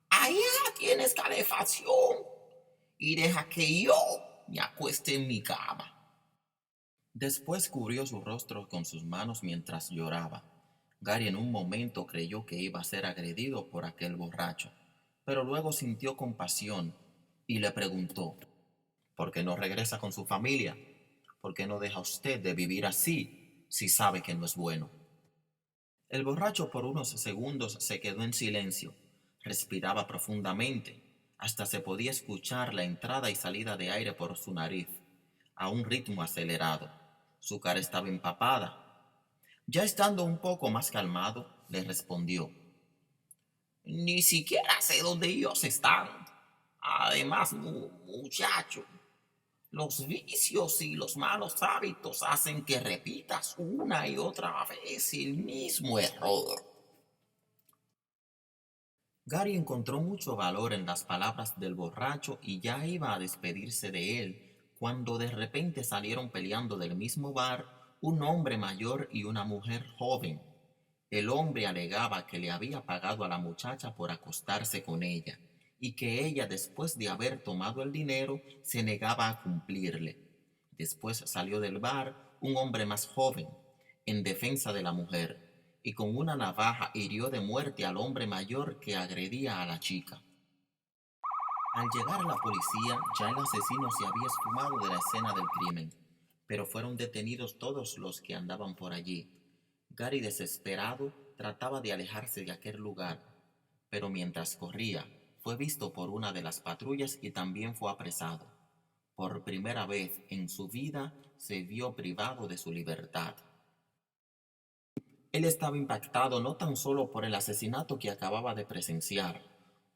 Allá tienes calefacción. Y deja que yo me acueste en mi cama. Después cubrió su rostro con sus manos mientras lloraba. Gary en un momento creyó que iba a ser agredido por aquel borracho, pero luego sintió compasión y le preguntó: ¿por qué no regresa con su familia? ¿Por qué no deja usted de vivir así si sabe que no es bueno? El borracho por unos segundos se quedó en silencio, respiraba profundamente, hasta se podía escuchar la entrada y salida de aire por su nariz, a un ritmo acelerado. Su cara estaba empapada. Ya estando un poco más calmado, le respondió: Ni siquiera sé dónde ellos están. Además, muchacho, los vicios y los malos hábitos hacen que repitas una y otra vez el mismo error. Gary encontró mucho valor en las palabras del borracho y ya iba a despedirse de él cuando de repente salieron peleando del mismo bar un hombre mayor y una mujer joven. El hombre alegaba que le había pagado a la muchacha por acostarse con ella y que ella, después de haber tomado el dinero, se negaba a cumplirle. Después salió del bar un hombre más joven, en defensa de la mujer, y con una navaja hirió de muerte al hombre mayor que agredía a la chica. Al llegar la policía, ya el asesino se había esfumado de la escena del crimen, pero fueron detenidos todos los que andaban por allí. Gary, desesperado, trataba de alejarse de aquel lugar, pero mientras corría, fue visto por una de las patrullas y también fue apresado. Por primera vez en su vida se vio privado de su libertad. Él estaba impactado no tan solo por el asesinato que acababa de presenciar,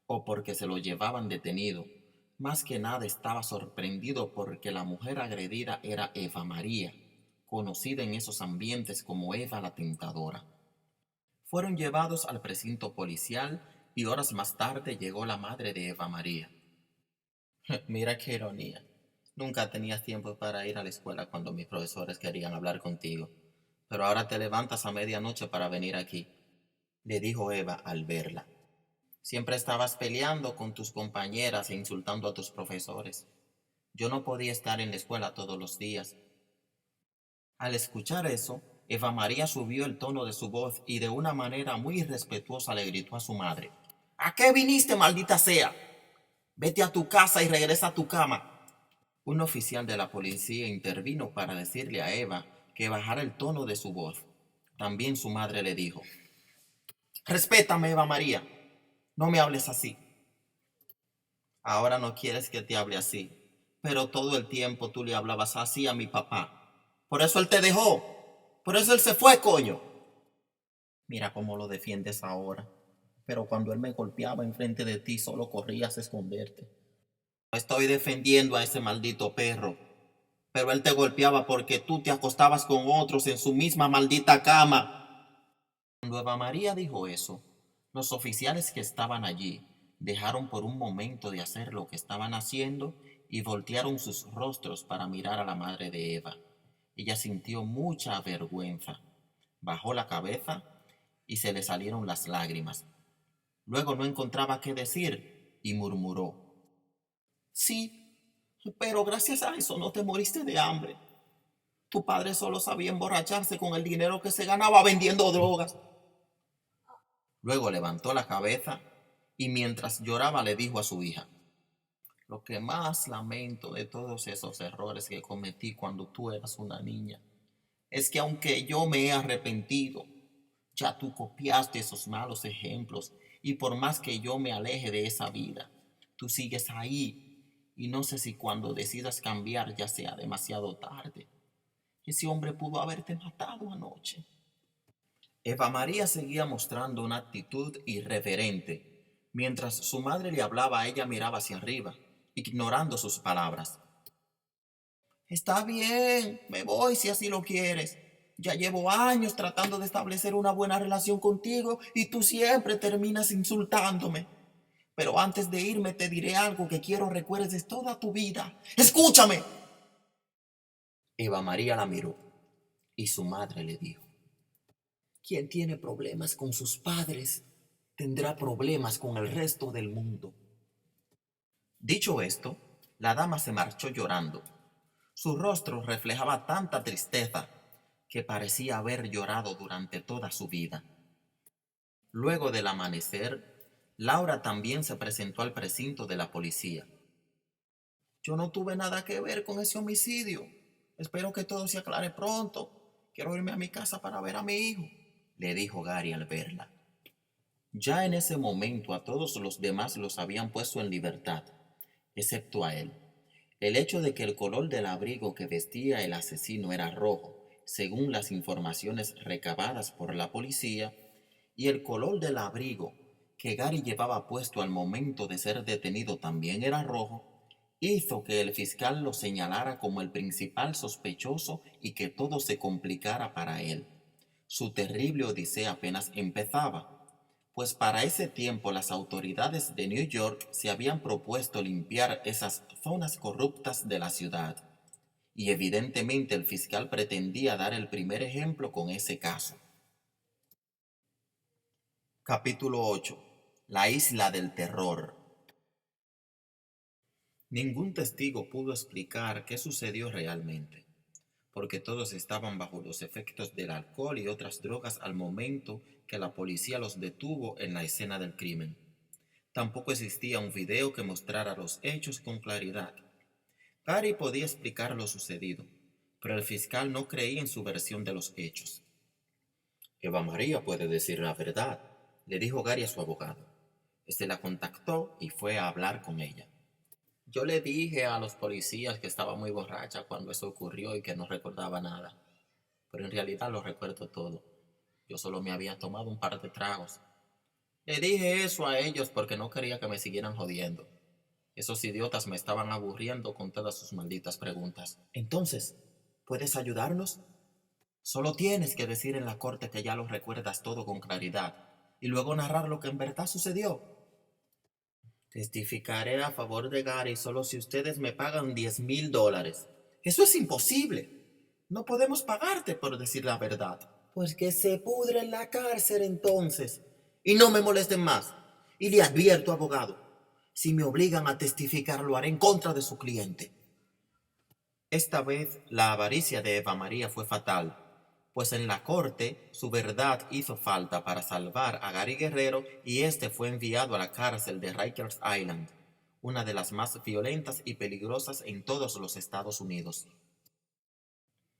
o porque se lo llevaban detenido, más que nada estaba sorprendido porque la mujer agredida era Eva María, conocida en esos ambientes como Eva la Tentadora. Fueron llevados al precinto policial y horas más tarde llegó la madre de Eva María. Mira qué ironía. Nunca tenías tiempo para ir a la escuela cuando mis profesores querían hablar contigo, pero ahora te levantas a medianoche para venir aquí, le dijo Eva al verla. Siempre estabas peleando con tus compañeras e insultando a tus profesores. Yo no podía estar en la escuela todos los días. Al escuchar eso, Eva María subió el tono de su voz y de una manera muy irrespetuosa le gritó a su madre: ¿A qué viniste, maldita sea? Vete a tu casa y regresa a tu cama. Un oficial de la policía intervino para decirle a Eva que bajara el tono de su voz. También su madre le dijo: Respétame, Eva María. No me hables así. Ahora no quieres que te hable así, pero todo el tiempo tú le hablabas así a mi papá. Por eso él te dejó. Por eso él se fue, coño. Mira cómo lo defiendes ahora. Pero cuando él me golpeaba enfrente de ti, solo corrías a esconderte. No estoy defendiendo a ese maldito perro, pero él te golpeaba porque tú te acostabas con otros en su misma maldita cama. Cuando Eva María dijo eso, los oficiales que estaban allí dejaron por un momento de hacer lo que estaban haciendo y voltearon sus rostros para mirar a la madre de Eva. Ella sintió mucha vergüenza, bajó la cabeza y se le salieron las lágrimas. Luego no encontraba qué decir y murmuró: Sí, pero gracias a eso no te moriste de hambre. Tu padre solo sabía emborracharse con el dinero que se ganaba vendiendo drogas. Luego levantó la cabeza y mientras lloraba le dijo a su hija: Lo que más lamento de todos esos errores que cometí cuando tú eras una niña es que aunque yo me he arrepentido, ya tú copiaste esos malos ejemplos y por más que yo me aleje de esa vida, tú sigues ahí y no sé si cuando decidas cambiar ya sea demasiado tarde. Ese hombre pudo haberte matado anoche. Eva María seguía mostrando una actitud irreverente. Mientras su madre le hablaba, ella miraba hacia arriba, ignorando sus palabras. Está bien, me voy si así lo quieres. Ya llevo años tratando de establecer una buena relación contigo y tú siempre terminas insultándome. Pero antes de irme te diré algo que quiero recuerdes toda tu vida. ¡Escúchame! Eva María la miró y su madre le dijo: Quien tiene problemas con sus padres tendrá problemas con el resto del mundo. Dicho esto, la dama se marchó llorando. Su rostro reflejaba tanta tristeza que parecía haber llorado durante toda su vida. Luego del amanecer, Laura también se presentó al precinto de la policía. Yo no tuve nada que ver con ese homicidio. Espero que todo se aclare pronto. Quiero irme a mi casa para ver a mi hijo, le dijo Gary al verla. Ya en ese momento a todos los demás los habían puesto en libertad, excepto a él. El hecho de que el color del abrigo que vestía el asesino era rojo, según las informaciones recabadas por la policía, y el color del abrigo que Gary llevaba puesto al momento de ser detenido también era rojo, hizo que el fiscal lo señalara como el principal sospechoso y que todo se complicara para él. Su terrible odisea apenas empezaba, pues para ese tiempo las autoridades de New York se habían propuesto limpiar esas zonas corruptas de la ciudad, y evidentemente el fiscal pretendía dar el primer ejemplo con ese caso. Capítulo 8. La isla del terror. Ningún testigo pudo explicar qué sucedió realmente, porque todos estaban bajo los efectos del alcohol y otras drogas al momento que la policía los detuvo en la escena del crimen. Tampoco existía un video que mostrara los hechos con claridad. Gary podía explicar lo sucedido, pero el fiscal no creía en su versión de los hechos. Eva María puede decir la verdad, le dijo Gary a su abogado. Este la contactó y fue a hablar con ella. Yo le dije a los policías que estaba muy borracha cuando eso ocurrió y que no recordaba nada, pero en realidad lo recuerdo todo. Yo solo me había tomado un par de tragos. Le dije eso a ellos porque no quería que me siguieran jodiendo. Esos idiotas me estaban aburriendo con todas sus malditas preguntas. Entonces, ¿puedes ayudarnos? Solo tienes que decir en la corte que ya lo recuerdas todo con claridad y luego narrar lo que en verdad sucedió. Testificaré a favor de Gary solo si ustedes me pagan $10,000. Eso es imposible. No podemos pagarte por decir la verdad. Pues que se pudre en la cárcel entonces. Y no me molesten más. Y le advierto, abogado, si me obligan a testificar, lo haré en contra de su cliente. Esta vez la avaricia de Eva María fue fatal, pues en la corte su verdad hizo falta para salvar a Gary Guerrero y este fue enviado a la cárcel de Rikers Island, una de las más violentas y peligrosas en todos los Estados Unidos.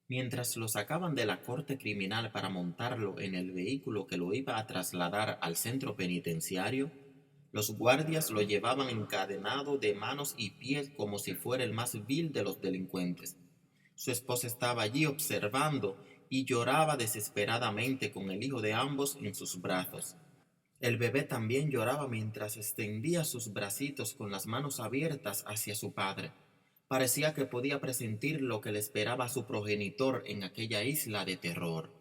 Mientras lo sacaban de la corte criminal para montarlo en el vehículo que lo iba a trasladar al centro penitenciario, los guardias lo llevaban encadenado de manos y pies como si fuera el más vil de los delincuentes. Su esposa estaba allí observando y lloraba desesperadamente con el hijo de ambos en sus brazos. El bebé también lloraba mientras extendía sus bracitos con las manos abiertas hacia su padre, Parecía que podía presentir lo que le esperaba a su progenitor en aquella isla de terror.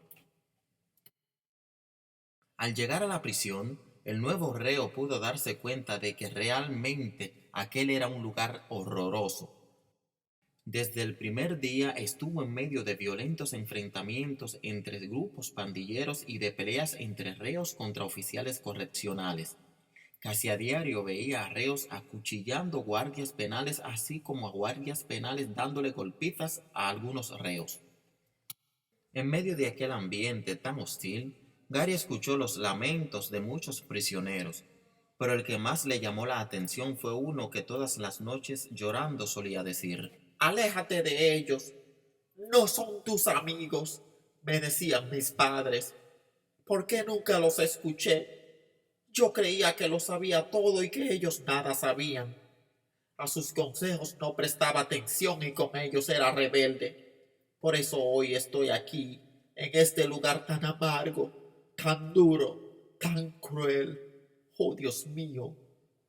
Al llegar a la prisión, el nuevo reo pudo darse cuenta de que realmente aquel era un lugar horroroso. Desde el primer día estuvo en medio de violentos enfrentamientos entre grupos pandilleros y de peleas entre reos contra oficiales correccionales. Casi a diario veía a reos acuchillando guardias penales, así como a guardias penales dándole golpizas a algunos reos. En medio de aquel ambiente tan hostil, Gary escuchó los lamentos de muchos prisioneros, pero el que más le llamó la atención fue uno que todas las noches llorando solía decir: «Aléjate de ellos, no son tus amigos», me decían mis padres. «¿Por qué nunca los escuché? Yo creía que lo sabía todo y que ellos nada sabían. A sus consejos no prestaba atención y con ellos era rebelde. Por eso hoy estoy aquí, en este lugar tan amargo, tan duro, tan cruel. Oh Dios mío,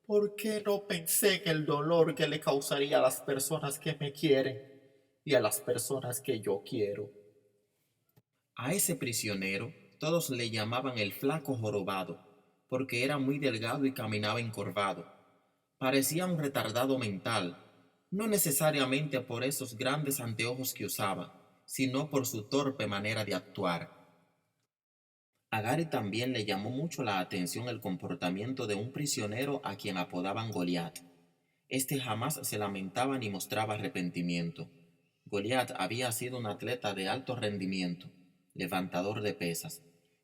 ¿por qué no pensé en el dolor que le causaría a las personas que me quieren y a las personas que yo quiero?» A ese prisionero todos le llamaban el flaco jorobado, porque era muy delgado y caminaba encorvado. Parecía un retardado mental, no necesariamente por esos grandes anteojos que usaba, sino por su torpe manera de actuar. A Gary también le llamó mucho la atención el comportamiento de un prisionero a quien apodaban Goliat. Este jamás se lamentaba ni mostraba arrepentimiento. Goliat había sido un atleta de alto rendimiento, levantador de pesas,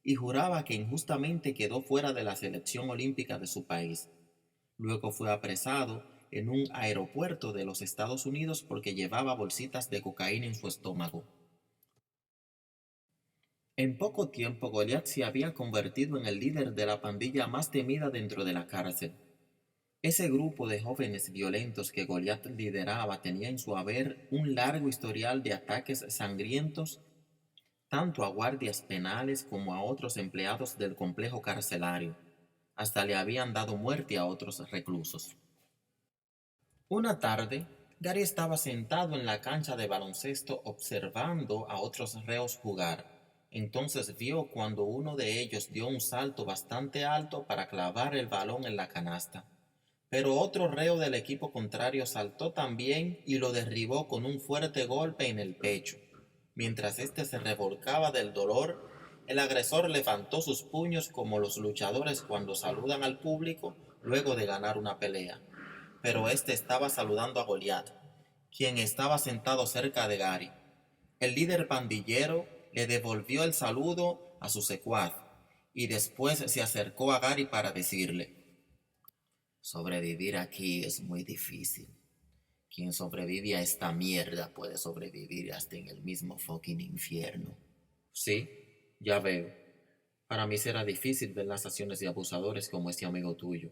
y juraba que injustamente quedó fuera de la selección olímpica de su país. Luego fue apresado en un aeropuerto de los Estados Unidos porque llevaba bolsitas de cocaína en su estómago. En poco tiempo Goliat se había convertido en el líder de la pandilla más temida dentro de la cárcel. Ese grupo de jóvenes violentos que Goliat lideraba tenía en su haber un largo historial de ataques sangrientos tanto a guardias penales como a otros empleados del complejo carcelario. Hasta le habían dado muerte a otros reclusos. Una tarde, Gary estaba sentado en la cancha de baloncesto observando a otros reos jugar. Entonces vio cuando uno de ellos dio un salto bastante alto para clavar el balón en la canasta. Pero otro reo del equipo contrario saltó también y lo derribó con un fuerte golpe en el pecho. Mientras éste se revolcaba del dolor, el agresor levantó sus puños como los luchadores cuando saludan al público luego de ganar una pelea. Pero éste estaba saludando a Goliat, quien estaba sentado cerca de Gary. El líder pandillero le devolvió el saludo a su secuaz y después se acercó a Gary para decirle: «Sobrevivir aquí es muy difícil. Quien sobrevive a esta mierda puede sobrevivir hasta en el mismo fucking infierno». «Sí, ya veo. Para mí será difícil ver las acciones de abusadores como este amigo tuyo.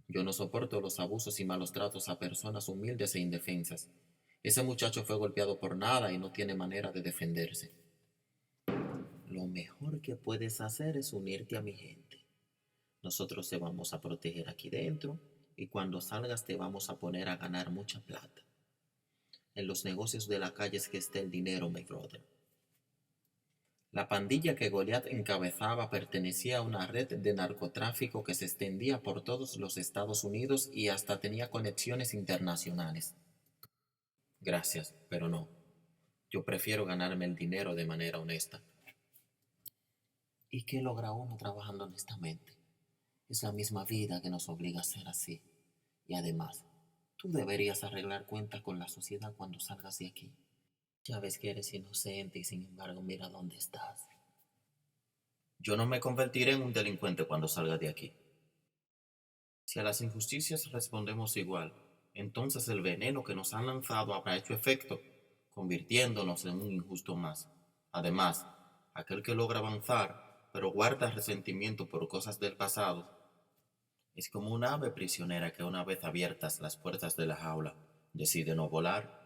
Yo no soporto los abusos y malos tratos a personas humildes e indefensas. Ese muchacho fue golpeado por nada y no tiene manera de defenderse. Lo mejor que puedes hacer es unirte a mi gente. Nosotros te vamos a proteger aquí dentro y cuando salgas te vamos a poner a ganar mucha plata. En los negocios de la calle es que está el dinero, my brother». La pandilla que Goliat encabezaba pertenecía a una red de narcotráfico que se extendía por todos los Estados Unidos y hasta tenía conexiones internacionales. «Gracias, pero no. Yo prefiero ganarme el dinero de manera honesta». ¿Y qué logra uno trabajando honestamente? Es la misma vida que nos obliga a ser así. Y además, tú deberías arreglar cuentas con la sociedad cuando salgas de aquí. Ya ves que eres inocente y sin embargo mira dónde estás. Yo no me convertiré en un delincuente cuando salga de aquí. Si a las injusticias respondemos igual, entonces el veneno que nos han lanzado habrá hecho efecto, convirtiéndonos en un injusto más. Además, aquel que logra avanzar, pero guarda resentimiento por cosas del pasado, es como un ave prisionera que una vez abiertas las puertas de la jaula, decide no volar.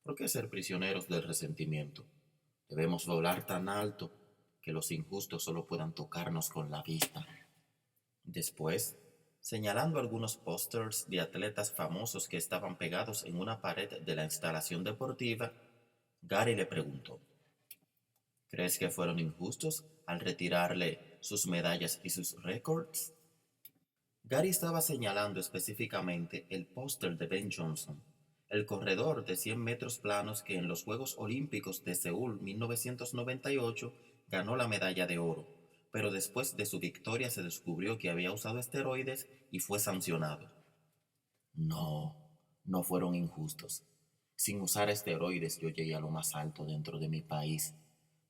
¿Por qué ser prisioneros del resentimiento? Debemos volar tan alto que los injustos solo puedan tocarnos con la vista. Después, Señalando algunos pósters de atletas famosos que estaban pegados en una pared de la instalación deportiva, Gary le preguntó, ¿crees que fueron injustos al retirarle sus medallas y sus récords? Gary estaba señalando específicamente el póster de Ben Johnson, el corredor de 100 metros planos que en los Juegos Olímpicos de Seúl 1998 ganó la medalla de oro, pero después de su victoria se descubrió que había usado esteroides y fue sancionado. No, no fueron injustos. Sin usar esteroides yo llegué a lo más alto dentro de mi país.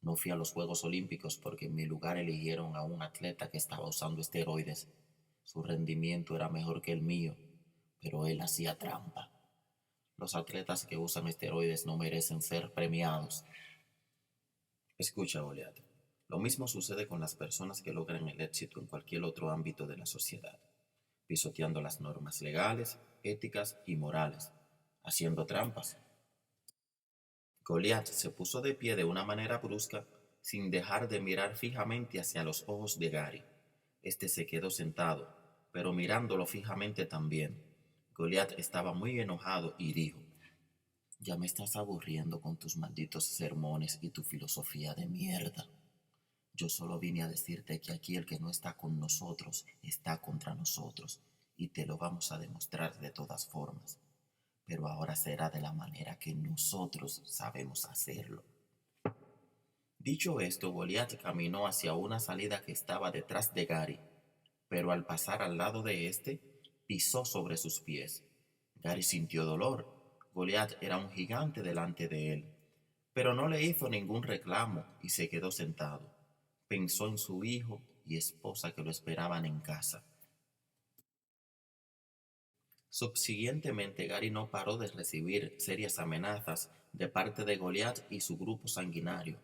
No fui a los Juegos Olímpicos porque en mi lugar eligieron a un atleta que estaba usando esteroides. Su rendimiento era mejor que el mío, pero él hacía trampa. Los atletas que usan esteroides no merecen ser premiados. Escucha, Goliat. Lo mismo sucede con las personas que logran el éxito en cualquier otro ámbito de la sociedad, pisoteando las normas legales, éticas y morales, haciendo trampas. Goliat se puso de pie de una manera brusca, sin dejar de mirar fijamente hacia los ojos de Gary. Este se quedó sentado, pero mirándolo fijamente también. Goliat estaba muy enojado y dijo, ya me estás aburriendo con tus malditos sermones y tu filosofía de mierda. Yo solo vine a decirte que aquí el que no está con nosotros está contra nosotros, y te lo vamos a demostrar de todas formas. Pero ahora será de la manera que nosotros sabemos hacerlo. Dicho esto, Goliat caminó hacia una salida que estaba detrás de Gary, pero al pasar al lado de este, pisó sobre sus pies. Gary sintió dolor. Goliat era un gigante delante de él, pero no le hizo ningún reclamo y se quedó sentado. Pensó en su hijo y esposa que lo esperaban en casa. Subsiguientemente, Gary no paró de recibir serias amenazas de parte de Goliat y su grupo sanguinario.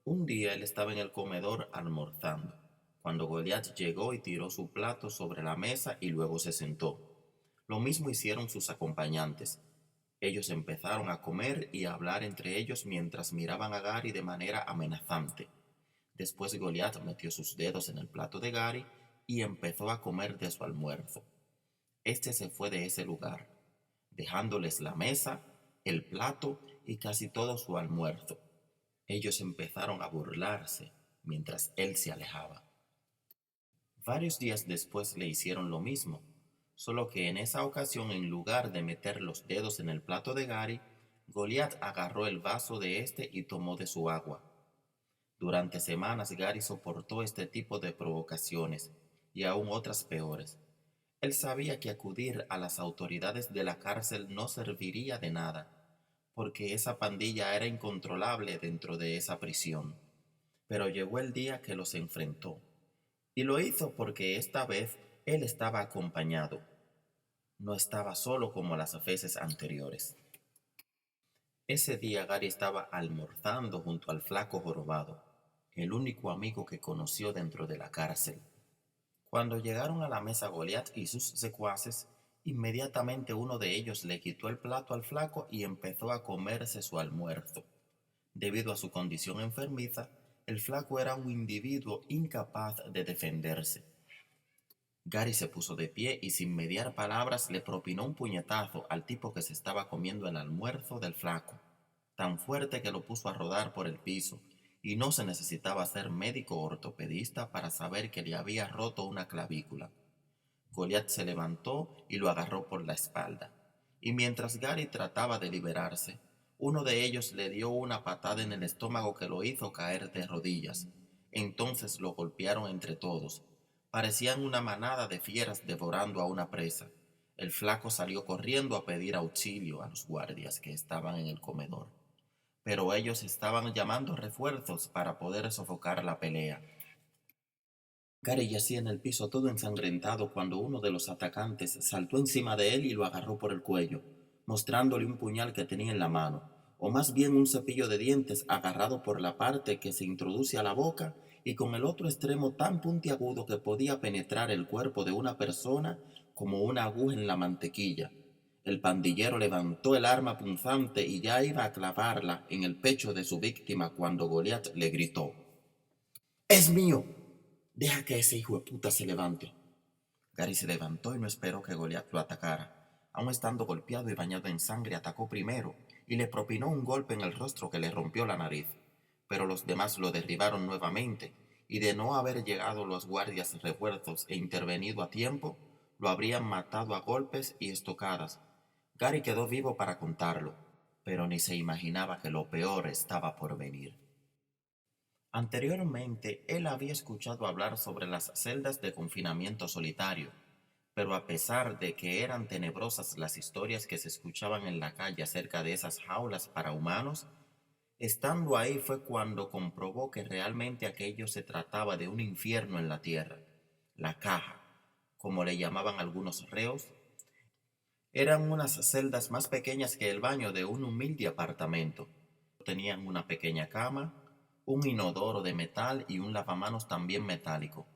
Un día él estaba en el comedor almorzando, cuando Goliat llegó y tiró su plato sobre la mesa y luego se sentó. Lo mismo hicieron sus acompañantes. Ellos empezaron a comer y a hablar entre ellos mientras miraban a Gary de manera amenazante. Después Goliat metió sus dedos en el plato de Gary y empezó a comer de su almuerzo. Este se fue de ese lugar, dejándoles la mesa, el plato y casi todo su almuerzo. Ellos empezaron a burlarse mientras él se alejaba. Varios días después le hicieron lo mismo, solo que en esa ocasión, en lugar de meter los dedos en el plato de Gary, Goliat agarró el vaso de este y tomó de su agua. Durante semanas Gary soportó este tipo de provocaciones y aún otras peores. Él sabía que acudir a las autoridades de la cárcel no serviría de nada, porque esa pandilla era incontrolable dentro de esa prisión. Pero llegó el día que los enfrentó, y lo hizo porque esta vez él estaba acompañado. No estaba solo como las veces anteriores. Ese día Gary estaba almorzando junto al flaco jorobado, el único amigo que conoció dentro de la cárcel. Cuando llegaron a la mesa Goliat y sus secuaces, inmediatamente uno de ellos le quitó el plato al flaco y empezó a comerse su almuerzo. Debido a su condición enfermiza, el flaco era un individuo incapaz de defenderse. Gary se puso de pie y sin mediar palabras le propinó un puñetazo al tipo que se estaba comiendo el almuerzo del flaco, tan fuerte que lo puso a rodar por el piso, y no se necesitaba ser médico o ortopedista para saber que le había roto una clavícula. Goliat se levantó y lo agarró por la espalda, y mientras Gary trataba de liberarse, uno de ellos le dio una patada en el estómago que lo hizo caer de rodillas. Entonces lo golpearon entre todos. Parecían una manada de fieras devorando a una presa. El flaco salió corriendo a pedir auxilio a los guardias que estaban en el comedor, pero ellos estaban llamando refuerzos para poder sofocar la pelea. Gary yacía en el piso todo ensangrentado cuando uno de los atacantes saltó encima de él y lo agarró por el cuello, mostrándole un puñal que tenía en la mano, o más bien un cepillo de dientes agarrado por la parte que se introduce a la boca y con el otro extremo tan puntiagudo que podía penetrar el cuerpo de una persona como una aguja en la mantequilla. El pandillero levantó el arma punzante y ya iba a clavarla en el pecho de su víctima cuando Goliat le gritó: «¡Es mío! Deja que ese hijo de puta se levante». Gary se levantó y no esperó que Goliat lo atacara. Aun estando golpeado y bañado en sangre, atacó primero y le propinó un golpe en el rostro que le rompió la nariz. Pero los demás lo derribaron nuevamente, y de no haber llegado los guardias refuerzos e intervenido a tiempo, lo habrían matado a golpes y estocadas. Gary quedó vivo para contarlo, pero ni se imaginaba que lo peor estaba por venir. Anteriormente, él había escuchado hablar sobre las celdas de confinamiento solitario, pero a pesar de que eran tenebrosas las historias que se escuchaban en la calle acerca de esas jaulas para humanos, estando ahí fue cuando comprobó que realmente aquello se trataba de un infierno en la tierra. La caja, como le llamaban algunos reos, eran unas celdas más pequeñas que el baño de un humilde apartamento. Tenían una pequeña cama, un inodoro de metal y un lavamanos también metálico.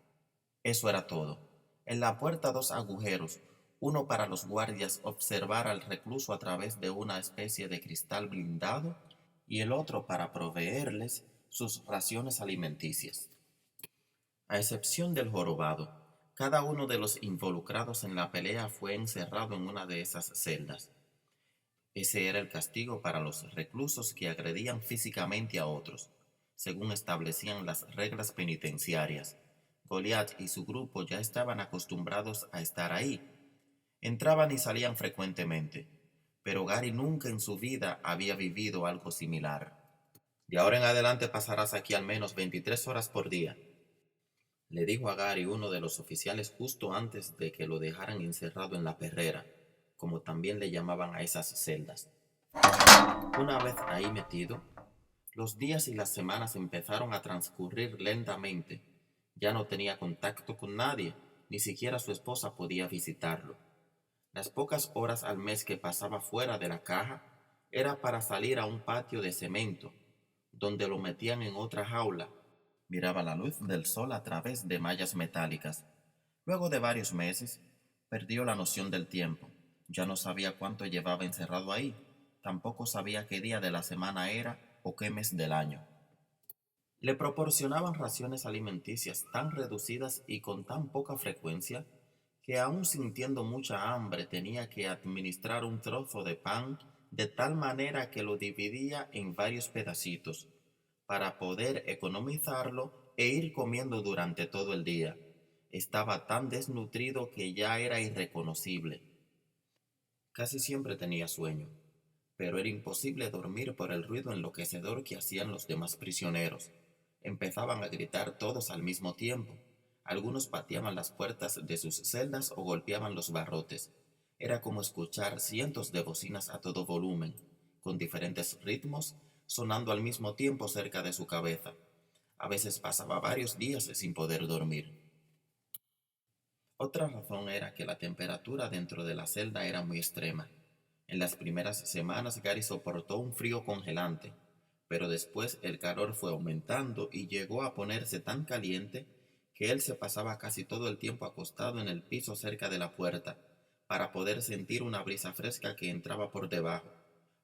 Eso era todo. En la puerta dos agujeros, uno para los guardias observar al recluso a través de una especie de cristal blindado y el otro para proveerles sus raciones alimenticias. A excepción del jorobado, cada uno de los involucrados en la pelea fue encerrado en una de esas celdas. Ese era el castigo para los reclusos que agredían físicamente a otros, según establecían las reglas penitenciarias. Goliat y su grupo ya estaban acostumbrados a estar ahí. Entraban y salían frecuentemente, pero Gary nunca en su vida había vivido algo similar. De ahora en adelante pasarás aquí al menos 23 horas por día, le dijo a Gary uno de los oficiales justo antes de que lo dejaran encerrado en la perrera, como también le llamaban a esas celdas. Una vez ahí metido, los días y las semanas empezaron a transcurrir lentamente. Ya no tenía contacto con nadie, ni siquiera su esposa podía visitarlo. Las pocas horas al mes que pasaba fuera de la caja era para salir a un patio de cemento, donde lo metían en otra jaula. Miraba la luz del sol a través de mallas metálicas. Luego de varios meses, perdió la noción del tiempo. Ya no sabía cuánto llevaba encerrado ahí. Tampoco sabía qué día de la semana era o qué mes del año. Le proporcionaban raciones alimenticias tan reducidas y con tan poca frecuencia que aun sintiendo mucha hambre tenía que administrar un trozo de pan de tal manera que lo dividía en varios pedacitos para poder economizarlo e ir comiendo durante todo el día. Estaba tan desnutrido que ya era irreconocible. Casi siempre tenía sueño, pero era imposible dormir por el ruido enloquecedor que hacían los demás prisioneros. Empezaban a gritar todos al mismo tiempo. Algunos pateaban las puertas de sus celdas o golpeaban los barrotes. Era como escuchar cientos de bocinas a todo volumen, con diferentes ritmos, sonando al mismo tiempo cerca de su cabeza. A veces pasaba varios días sin poder dormir. Otra razón era que la temperatura dentro de la celda era muy extrema. En las primeras semanas Gary soportó un frío congelante, pero después el calor fue aumentando y llegó a ponerse tan caliente que él se pasaba casi todo el tiempo acostado en el piso cerca de la puerta, para poder sentir una brisa fresca que entraba por debajo.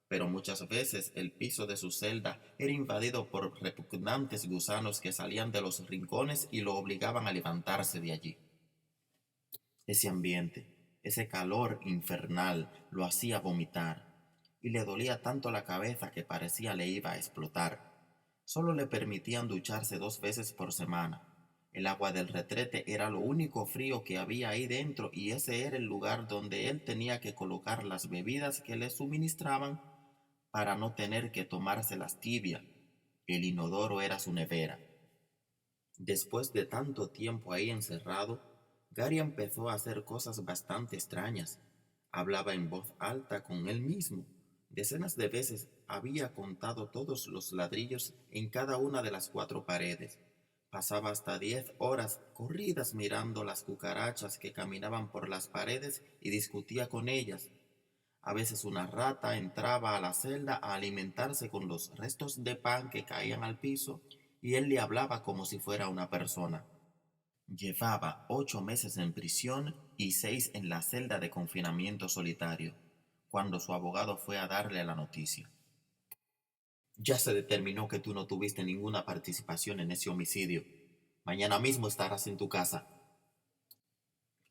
Pero muchas veces el piso de su celda era invadido por repugnantes gusanos que salían de los rincones y lo obligaban a levantarse de allí. Ese ambiente, ese calor infernal lo hacía vomitar, y le dolía tanto la cabeza que parecía le iba a explotar. Solo le permitían ducharse 2 veces por semana. El agua del retrete era lo único frío que había ahí dentro y ese era el lugar donde él tenía que colocar las bebidas que le suministraban para no tener que tomárselas tibia. El inodoro era su nevera. Después de tanto tiempo ahí encerrado, Gary empezó a hacer cosas bastante extrañas. Hablaba en voz alta con él mismo. Decenas de veces había contado todos los ladrillos en cada una de las 4 paredes. Pasaba hasta 10 horas corridas mirando las cucarachas que caminaban por las paredes y discutía con ellas. A veces una rata entraba a la celda a alimentarse con los restos de pan que caían al piso y él le hablaba como si fuera una persona. Llevaba 8 meses en prisión y 6 en la celda de confinamiento solitario, cuando su abogado fue a darle la noticia. Ya se determinó que tú no tuviste ninguna participación en ese homicidio. Mañana mismo estarás en tu casa.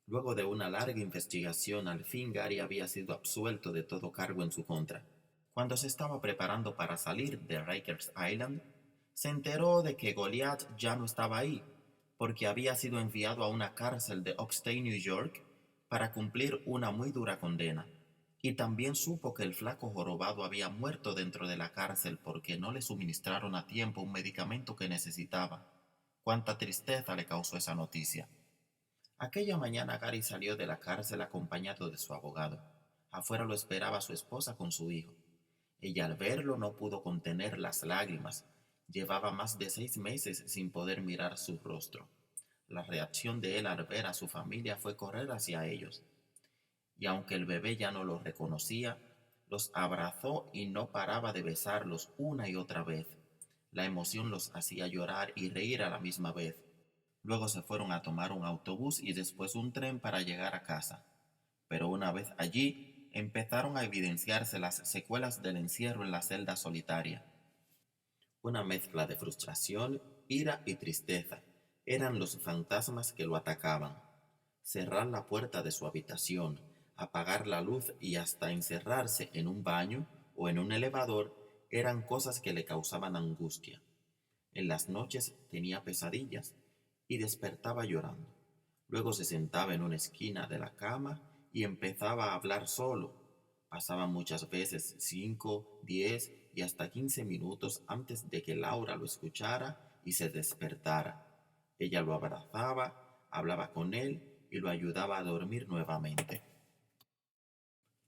Luego de una larga investigación, al fin Gary había sido absuelto de todo cargo en su contra. Cuando se estaba preparando para salir de Rikers Island, se enteró de que Goliath ya no estaba ahí, porque había sido enviado a una cárcel de Upstate New York para cumplir una muy dura condena. Y también supo que el flaco jorobado había muerto dentro de la cárcel porque no le suministraron a tiempo un medicamento que necesitaba. Cuánta tristeza le causó esa noticia. Aquella mañana Gary salió de la cárcel acompañado de su abogado. Afuera lo esperaba su esposa con su hijo. Ella al verlo no pudo contener las lágrimas. Llevaba más de 6 meses sin poder mirar su rostro. La reacción de él al ver a su familia fue correr hacia ellos. Y aunque el bebé ya no los reconocía, los abrazó y no paraba de besarlos una y otra vez. La emoción los hacía llorar y reír a la misma vez. Luego se fueron a tomar un autobús y después un tren para llegar a casa. Pero una vez allí, empezaron a evidenciarse las secuelas del encierro en la celda solitaria. Una mezcla de frustración, ira y tristeza eran los fantasmas que lo atacaban. Cerrar la puerta de su habitación, apagar la luz y hasta encerrarse en un baño o en un elevador eran cosas que le causaban angustia. En las noches tenía pesadillas y despertaba llorando. Luego se sentaba en una esquina de la cama y empezaba a hablar solo. Pasaba muchas veces 5, 10 y hasta 15 minutos antes de que Laura lo escuchara y se despertara. Ella lo abrazaba, hablaba con él y lo ayudaba a dormir nuevamente.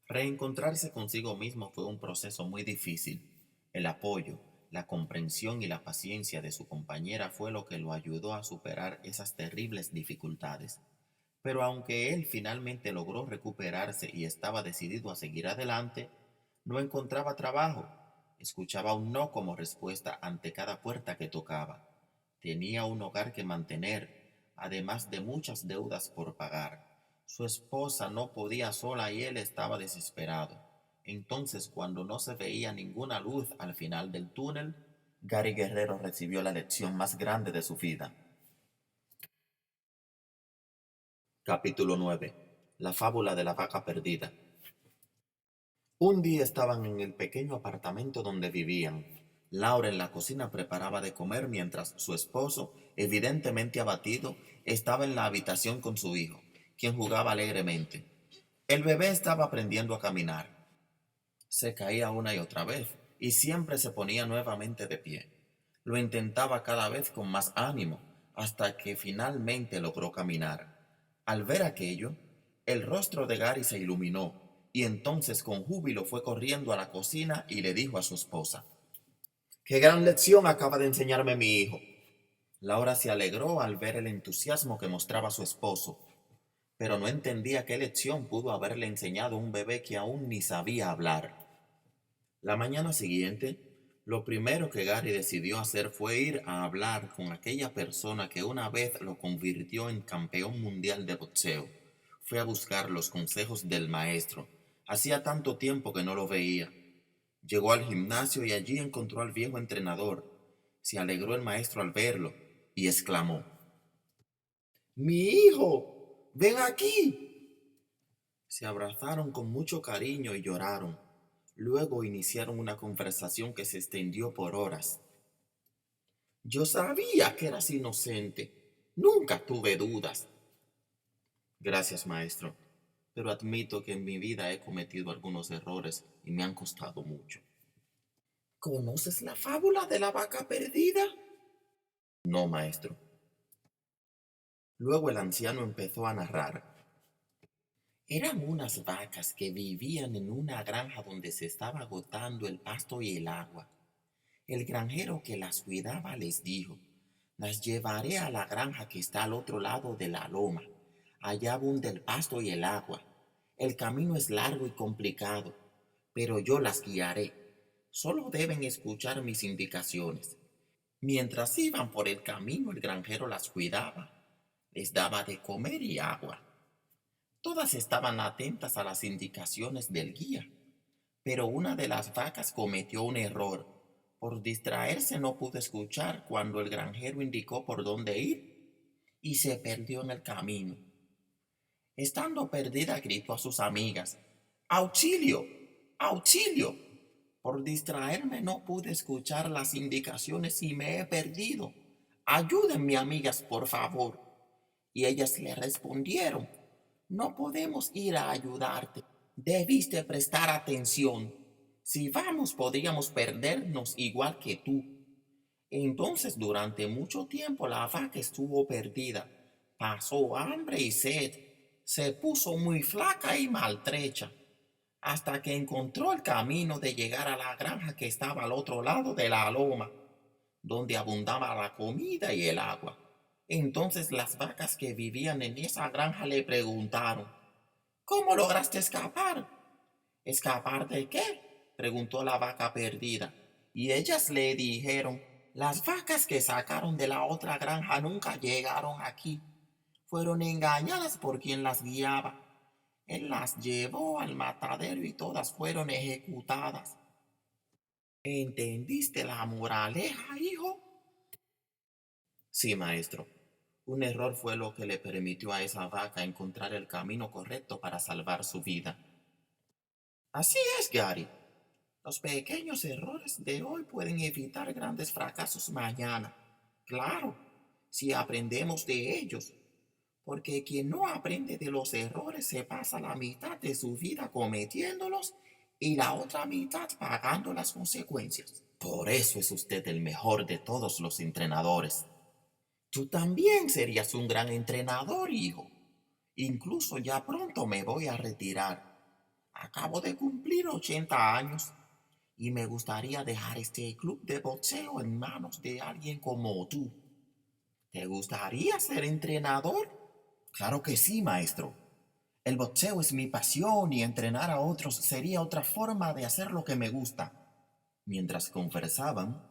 Reencontrarse consigo mismo fue un proceso muy difícil. El apoyo, la comprensión y la paciencia de su compañera fue lo que lo ayudó a superar esas terribles dificultades. Pero aunque él finalmente logró recuperarse y estaba decidido a seguir adelante, no encontraba trabajo. Escuchaba un no como respuesta ante cada puerta que tocaba. Tenía un hogar que mantener, además de muchas deudas por pagar. Su esposa no podía sola y él estaba desesperado. Entonces, cuando no se veía ninguna luz al final del túnel, Gary Guerrero recibió la lección más grande de su vida. Capítulo 9. La fábula de la vaca perdida. Un día estaban en el pequeño apartamento donde vivían. Laura en la cocina preparaba de comer mientras su esposo, evidentemente abatido, estaba en la habitación con su hijo, quien jugaba alegremente. El bebé estaba aprendiendo a caminar. Se caía una y otra vez y siempre se ponía nuevamente de pie. Lo intentaba cada vez con más ánimo hasta que finalmente logró caminar. Al ver aquello, el rostro de Gary se iluminó y entonces con júbilo fue corriendo a la cocina y le dijo a su esposa: ¡Qué gran lección acaba de enseñarme mi hijo! Laura se alegró al ver el entusiasmo que mostraba su esposo, pero no entendía qué lección pudo haberle enseñado un bebé que aún ni sabía hablar. La mañana siguiente, lo primero que Gary decidió hacer fue ir a hablar con aquella persona que una vez lo convirtió en campeón mundial de boxeo. Fue a buscar los consejos del maestro. Hacía tanto tiempo que no lo veía. Llegó al gimnasio y allí encontró al viejo entrenador. Se alegró el maestro al verlo y exclamó: ¡Mi hijo! ¡Ven aquí! Se abrazaron con mucho cariño y lloraron. Luego iniciaron una conversación que se extendió por horas. Yo sabía que eras inocente. Nunca tuve dudas. Gracias, maestro, pero admito que en mi vida he cometido algunos errores y me han costado mucho. ¿Conoces la fábula de la vaca perdida? No, maestro. Luego el anciano empezó a narrar. Eran unas vacas que vivían en una granja donde se estaba agotando el pasto y el agua. El granjero que las cuidaba les dijo: las llevaré a la granja que está al otro lado de la loma. Allá abunda el pasto y el agua. El camino es largo y complicado, pero yo las guiaré. Solo deben escuchar mis indicaciones. Mientras iban por el camino, el granjero las cuidaba. Les daba de comer y agua. Todas estaban atentas a las indicaciones del guía, pero una de las vacas cometió un error. Por distraerse no pudo escuchar cuando el granjero indicó por dónde ir y se perdió en el camino. Estando perdida, gritó a sus amigas: ¡Auxilio! ¡Auxilio! Por distraerme no pude escuchar las indicaciones y me he perdido. Ayúdenme, amigas, por favor. Y ellas le respondieron: no podemos ir a ayudarte. Debiste prestar atención. Si vamos, podríamos perdernos igual que tú. Entonces, durante mucho tiempo la vaca estuvo perdida. Pasó hambre y sed. Se puso muy flaca y maltrecha, hasta que encontró el camino de llegar a la granja que estaba al otro lado de la loma, donde abundaba la comida y el agua. Entonces las vacas que vivían en esa granja le preguntaron: ¿cómo lograste escapar? ¿Escapar de qué?, preguntó la vaca perdida. Y ellas le dijeron: las vacas que sacaron de la otra granja nunca llegaron aquí. Fueron engañadas por quien las guiaba. Él las llevó al matadero y todas fueron ejecutadas. ¿Entendiste la moraleja, hijo? Sí, maestro. Un error fue lo que le permitió a esa vaca encontrar el camino correcto para salvar su vida. Así es, Gary. Los pequeños errores de hoy pueden evitar grandes fracasos mañana. Claro, si aprendemos de ellos. Porque quien no aprende de los errores se pasa la mitad de su vida cometiéndolos y la otra mitad pagando las consecuencias. Por eso es usted el mejor de todos los entrenadores. Tú también serías un gran entrenador, hijo. Incluso ya pronto me voy a retirar. Acabo de cumplir 80 años y me gustaría dejar este club de boxeo en manos de alguien como tú. ¿Te gustaría ser entrenador? Claro que sí, maestro. El boxeo es mi pasión y entrenar a otros sería otra forma de hacer lo que me gusta. Mientras conversaban,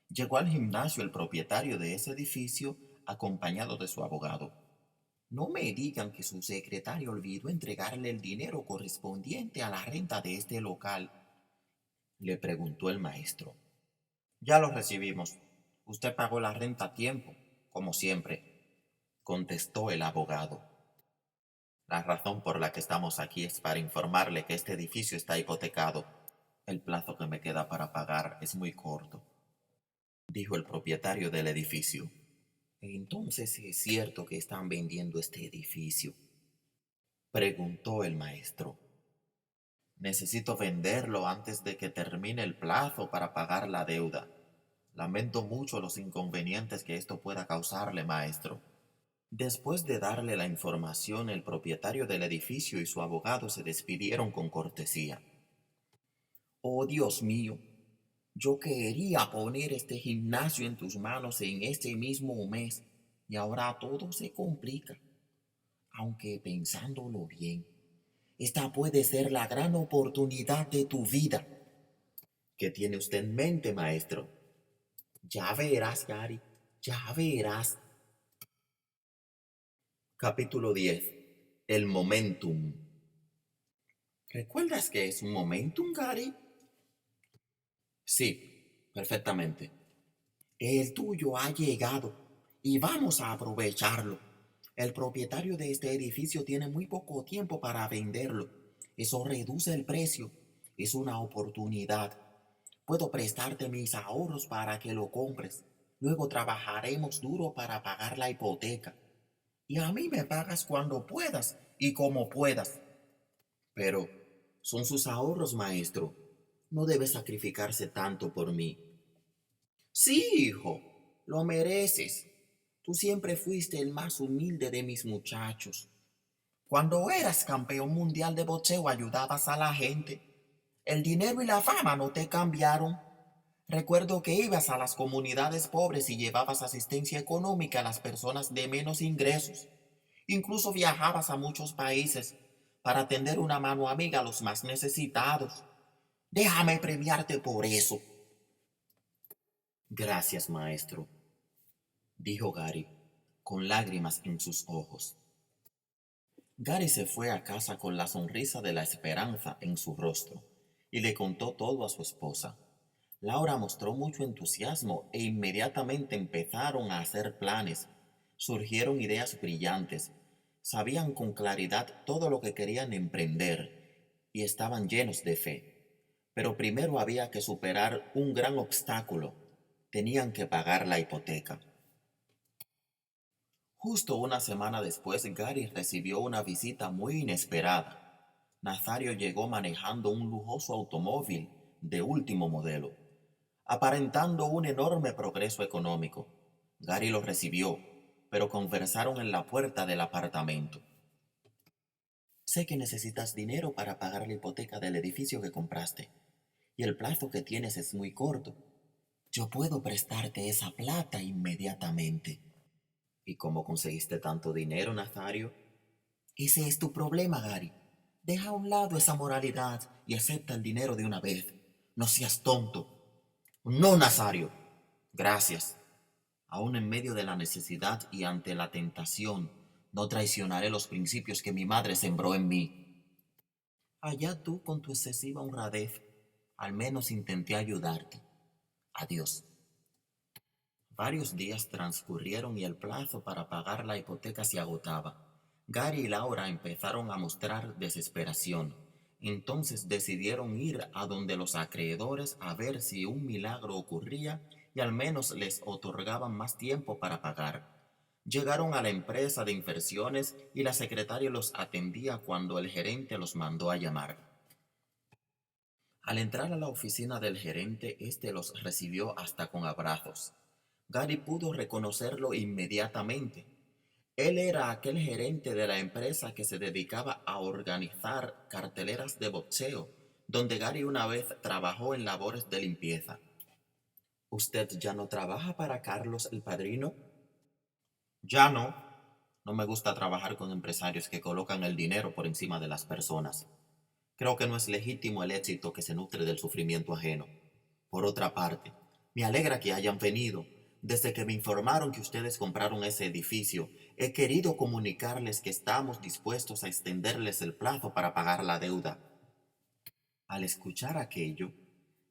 llegó al gimnasio el propietario de ese edificio acompañado de su abogado. No me digan que su secretario olvidó entregarle el dinero correspondiente a la renta de este local, le preguntó el maestro. Ya lo recibimos. Usted pagó la renta a tiempo, como siempre, contestó el abogado. La razón por la que estamos aquí es para informarle que este edificio está hipotecado. El plazo que me queda para pagar es muy corto, dijo el propietario del edificio. Entonces, ¿es cierto que están vendiendo este edificio?, preguntó el maestro. Necesito venderlo antes de que termine el plazo para pagar la deuda. Lamento mucho los inconvenientes que esto pueda causarle, maestro. Después de darle la información, el propietario del edificio y su abogado se despidieron con cortesía. Oh, Dios mío, yo quería poner este gimnasio en tus manos en este mismo mes y ahora todo se complica. Aunque pensándolo bien, esta puede ser la gran oportunidad de tu vida. ¿Qué tiene usted en mente, maestro? Ya verás, Gary, ya verás. Capítulo 10. El momentum. ¿Recuerdas qué es un momentum, Gary? Sí, perfectamente. El tuyo ha llegado y vamos a aprovecharlo. El propietario de este edificio tiene muy poco tiempo para venderlo. Eso reduce el precio. Es una oportunidad. Puedo prestarte mis ahorros para que lo compres. Luego trabajaremos duro para pagar la hipoteca. Y a mí me pagas cuando puedas y como puedas. Pero son sus ahorros, maestro. No debe sacrificarse tanto por mí. Sí, hijo, lo mereces. Tú siempre fuiste el más humilde de mis muchachos. Cuando eras campeón mundial de boxeo ayudabas a la gente. El dinero y la fama no te cambiaron. Recuerdo que ibas a las comunidades pobres y llevabas asistencia económica a las personas de menos ingresos. Incluso viajabas a muchos países para tender una mano amiga a los más necesitados. Déjame premiarte por eso. Gracias, maestro, dijo Gary, con lágrimas en sus ojos. Gary se fue a casa con la sonrisa de la esperanza en su rostro y le contó todo a su esposa. Laura mostró mucho entusiasmo e inmediatamente empezaron a hacer planes. Surgieron ideas brillantes. Sabían con claridad todo lo que querían emprender y estaban llenos de fe. Pero primero había que superar un gran obstáculo. Tenían que pagar la hipoteca. Justo una semana después, Gary recibió una visita muy inesperada. Nazario llegó manejando un lujoso automóvil de último modelo, aparentando un enorme progreso económico. Gary lo recibió, pero conversaron en la puerta del apartamento. Sé que necesitas dinero para pagar la hipoteca del edificio que compraste, y el plazo que tienes es muy corto. Yo puedo prestarte esa plata inmediatamente. ¿Y cómo conseguiste tanto dinero, Nazario? Ese es tu problema, Gary. Deja a un lado esa moralidad y acepta el dinero de una vez. No seas tonto. No, Nazario. Gracias. Aún en medio de la necesidad y ante la tentación, no traicionaré los principios que mi madre sembró en mí. Allá tú con tu excesiva honradez. Al menos intenté ayudarte. Adiós. Varios días transcurrieron y el plazo para pagar la hipoteca se agotaba. Gary y Laura empezaron a mostrar desesperación. Entonces decidieron ir a donde los acreedores a ver si un milagro ocurría y al menos les otorgaban más tiempo para pagar. Llegaron a la empresa de inversiones y la secretaria los atendía cuando el gerente los mandó a llamar. Al entrar a la oficina del gerente, este los recibió hasta con abrazos. Gary pudo reconocerlo inmediatamente. Él era aquel gerente de la empresa que se dedicaba a organizar carteleras de boxeo, donde Gary una vez trabajó en labores de limpieza. ¿Usted ya no trabaja para Carlos el Padrino? Ya no. No me gusta trabajar con empresarios que colocan el dinero por encima de las personas. Creo que no es legítimo el éxito que se nutre del sufrimiento ajeno. Por otra parte, me alegra que hayan venido. Desde que me informaron que ustedes compraron ese edificio, he querido comunicarles que estamos dispuestos a extenderles el plazo para pagar la deuda. Al escuchar aquello,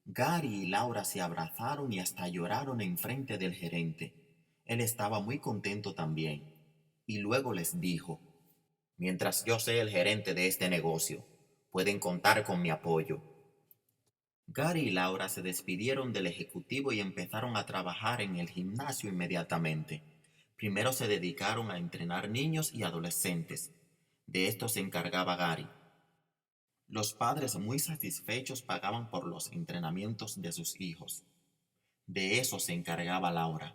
Gary y Laura se abrazaron y hasta lloraron en frente del gerente. Él estaba muy contento también. Y luego les dijo: mientras yo sea el gerente de este negocio, pueden contar con mi apoyo. Gary y Laura se despidieron del ejecutivo y empezaron a trabajar en el gimnasio inmediatamente. Primero se dedicaron a entrenar niños y adolescentes. De esto se encargaba Gary. Los padres muy satisfechos pagaban por los entrenamientos de sus hijos. De eso se encargaba Laura.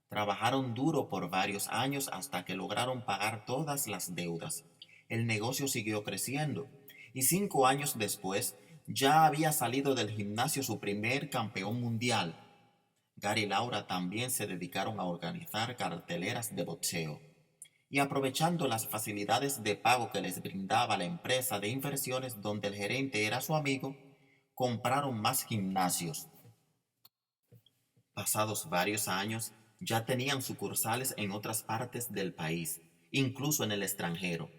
Trabajaron duro por varios años hasta que lograron pagar todas las deudas. El negocio siguió creciendo y 5 años después ya había salido del gimnasio su primer campeón mundial. Gary y Laura también se dedicaron a organizar carteleras de boxeo. Y aprovechando las facilidades de pago que les brindaba la empresa de inversiones donde el gerente era su amigo, compraron más gimnasios. Pasados varios años, ya tenían sucursales en otras partes del país, incluso en el extranjero.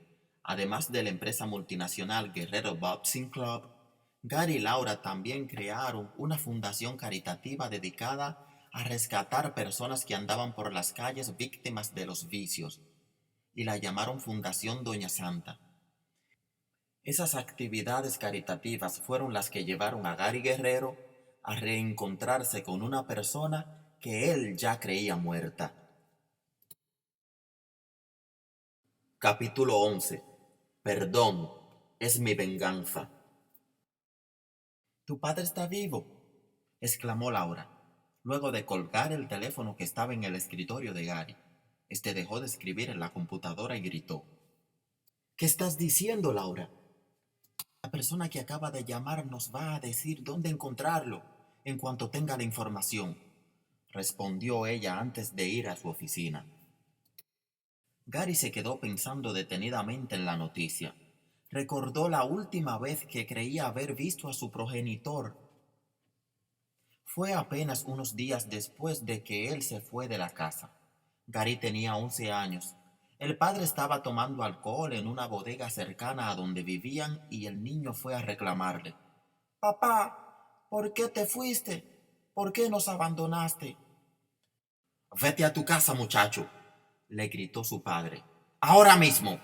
Además de la empresa multinacional Guerrero Boxing Club, Gary y Laura también crearon una fundación caritativa dedicada a rescatar personas que andaban por las calles víctimas de los vicios, y la llamaron Fundación Doña Santa. Esas actividades caritativas fueron las que llevaron a Gary Guerrero a reencontrarse con una persona que él ya creía muerta. Capítulo 11. Perdón es mi venganza. «Tu padre está vivo», exclamó Laura, luego de colgar el teléfono que estaba en el escritorio de Gary. Este dejó de escribir en la computadora y gritó: «¿Qué estás diciendo, Laura? La persona que acaba de llamar nos va a decir dónde encontrarlo en cuanto tenga la información», respondió ella antes de ir a su oficina. Gary se quedó pensando detenidamente en la noticia. Recordó la última vez que creía haber visto a su progenitor. Fue apenas unos días después de que él se fue de la casa. Gary tenía 11 años. El padre estaba tomando alcohol en una bodega cercana a donde vivían y el niño fue a reclamarle: «Papá, ¿por qué te fuiste? ¿Por qué nos abandonaste?» «Vete a tu casa, muchacho», le gritó su padre. «Ahora mismo».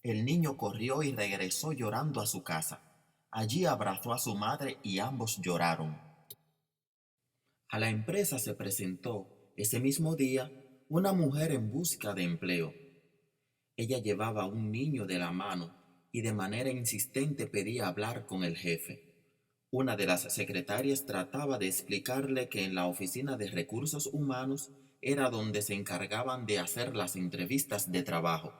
El niño corrió y regresó llorando a su casa. Allí abrazó a su madre y ambos lloraron. A la empresa se presentó ese mismo día una mujer en busca de empleo. Ella llevaba a un niño de la mano y de manera insistente pedía hablar con el jefe. Una de las secretarias trataba de explicarle que en la oficina de recursos humanos era donde se encargaban de hacer las entrevistas de trabajo.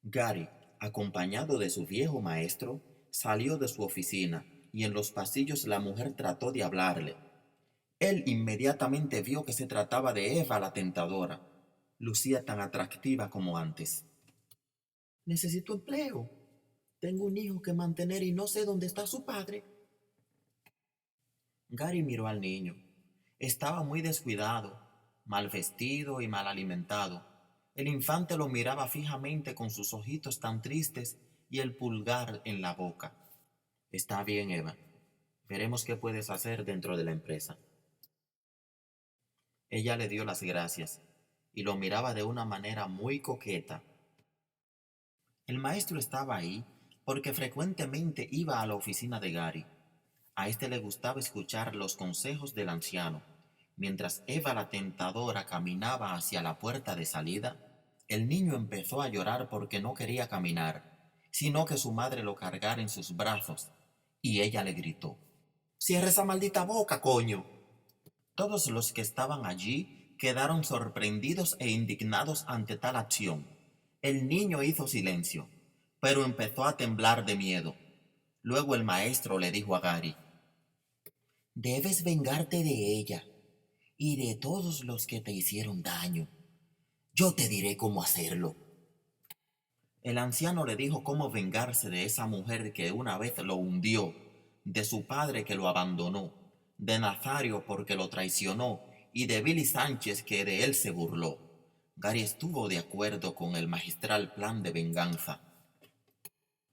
Gary, acompañado de su viejo maestro, salió de su oficina y en los pasillos la mujer trató de hablarle. Él inmediatamente vio que se trataba de Eva la tentadora. Lucía tan atractiva como antes. Necesito empleo. Tengo un hijo que mantener y no sé dónde está su padre. Gary miró al niño. Estaba muy descuidado, mal vestido y mal alimentado. El infante lo miraba fijamente con sus ojitos tan tristes y el pulgar en la boca. Está bien, Eva. Veremos qué puedes hacer dentro de la empresa. Ella le dio las gracias y lo miraba de una manera muy coqueta. El maestro estaba ahí porque frecuentemente iba a la oficina de Gary. A este le gustaba escuchar los consejos del anciano. Mientras Eva la tentadora caminaba hacia la puerta de salida, el niño empezó a llorar porque no quería caminar, sino que su madre lo cargara en sus brazos, y ella le gritó: «¡Cierra esa maldita boca, coño!». Todos los que estaban allí quedaron sorprendidos e indignados ante tal acción. El niño hizo silencio, pero empezó a temblar de miedo. Luego el maestro le dijo a Gary: «Debes vengarte de ella y de todos los que te hicieron daño. Yo te diré cómo hacerlo». El anciano le dijo cómo vengarse de esa mujer que una vez lo hundió, de su padre que lo abandonó, de Nazario porque lo traicionó y de Billy Sánchez que de él se burló. Gary estuvo de acuerdo con el magistral plan de venganza.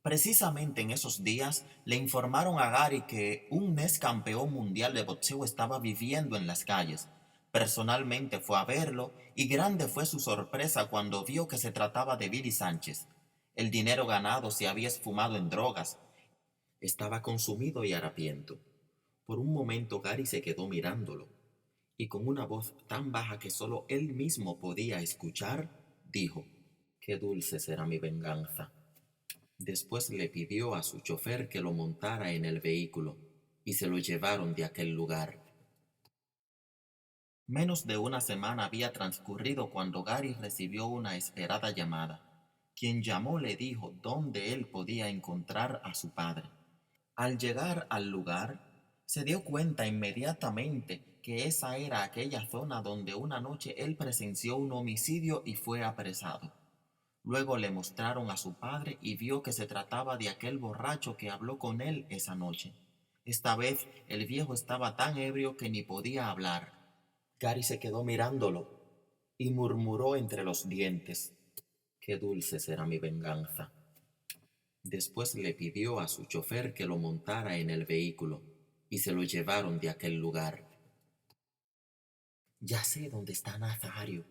Precisamente en esos días le informaron a Gary que un ex campeón mundial de boxeo estaba viviendo en las calles. Personalmente fue a verlo y grande fue su sorpresa cuando vio que se trataba de Billy Sánchez. El dinero ganado se había esfumado en drogas. Estaba consumido y harapiento. Por un momento Gary se quedó mirándolo y con una voz tan baja que solo él mismo podía escuchar, dijo: «Qué dulce será mi venganza». Después le pidió a su chofer que lo montara en el vehículo y se lo llevaron de aquel lugar. Menos de una semana había transcurrido cuando Gary recibió una esperada llamada. Quien llamó le dijo dónde él podía encontrar a su padre. Al llegar al lugar, se dio cuenta inmediatamente que esa era aquella zona donde una noche él presenció un homicidio y fue apresado. Luego le mostraron a su padre y vio que se trataba de aquel borracho que habló con él esa noche. Esta vez el viejo estaba tan ebrio que ni podía hablar. Gary se quedó mirándolo y murmuró entre los dientes: «Qué dulce será mi venganza». Después le pidió a su chofer que lo montara en el vehículo y se lo llevaron de aquel lugar. «Ya sé dónde está Nazario.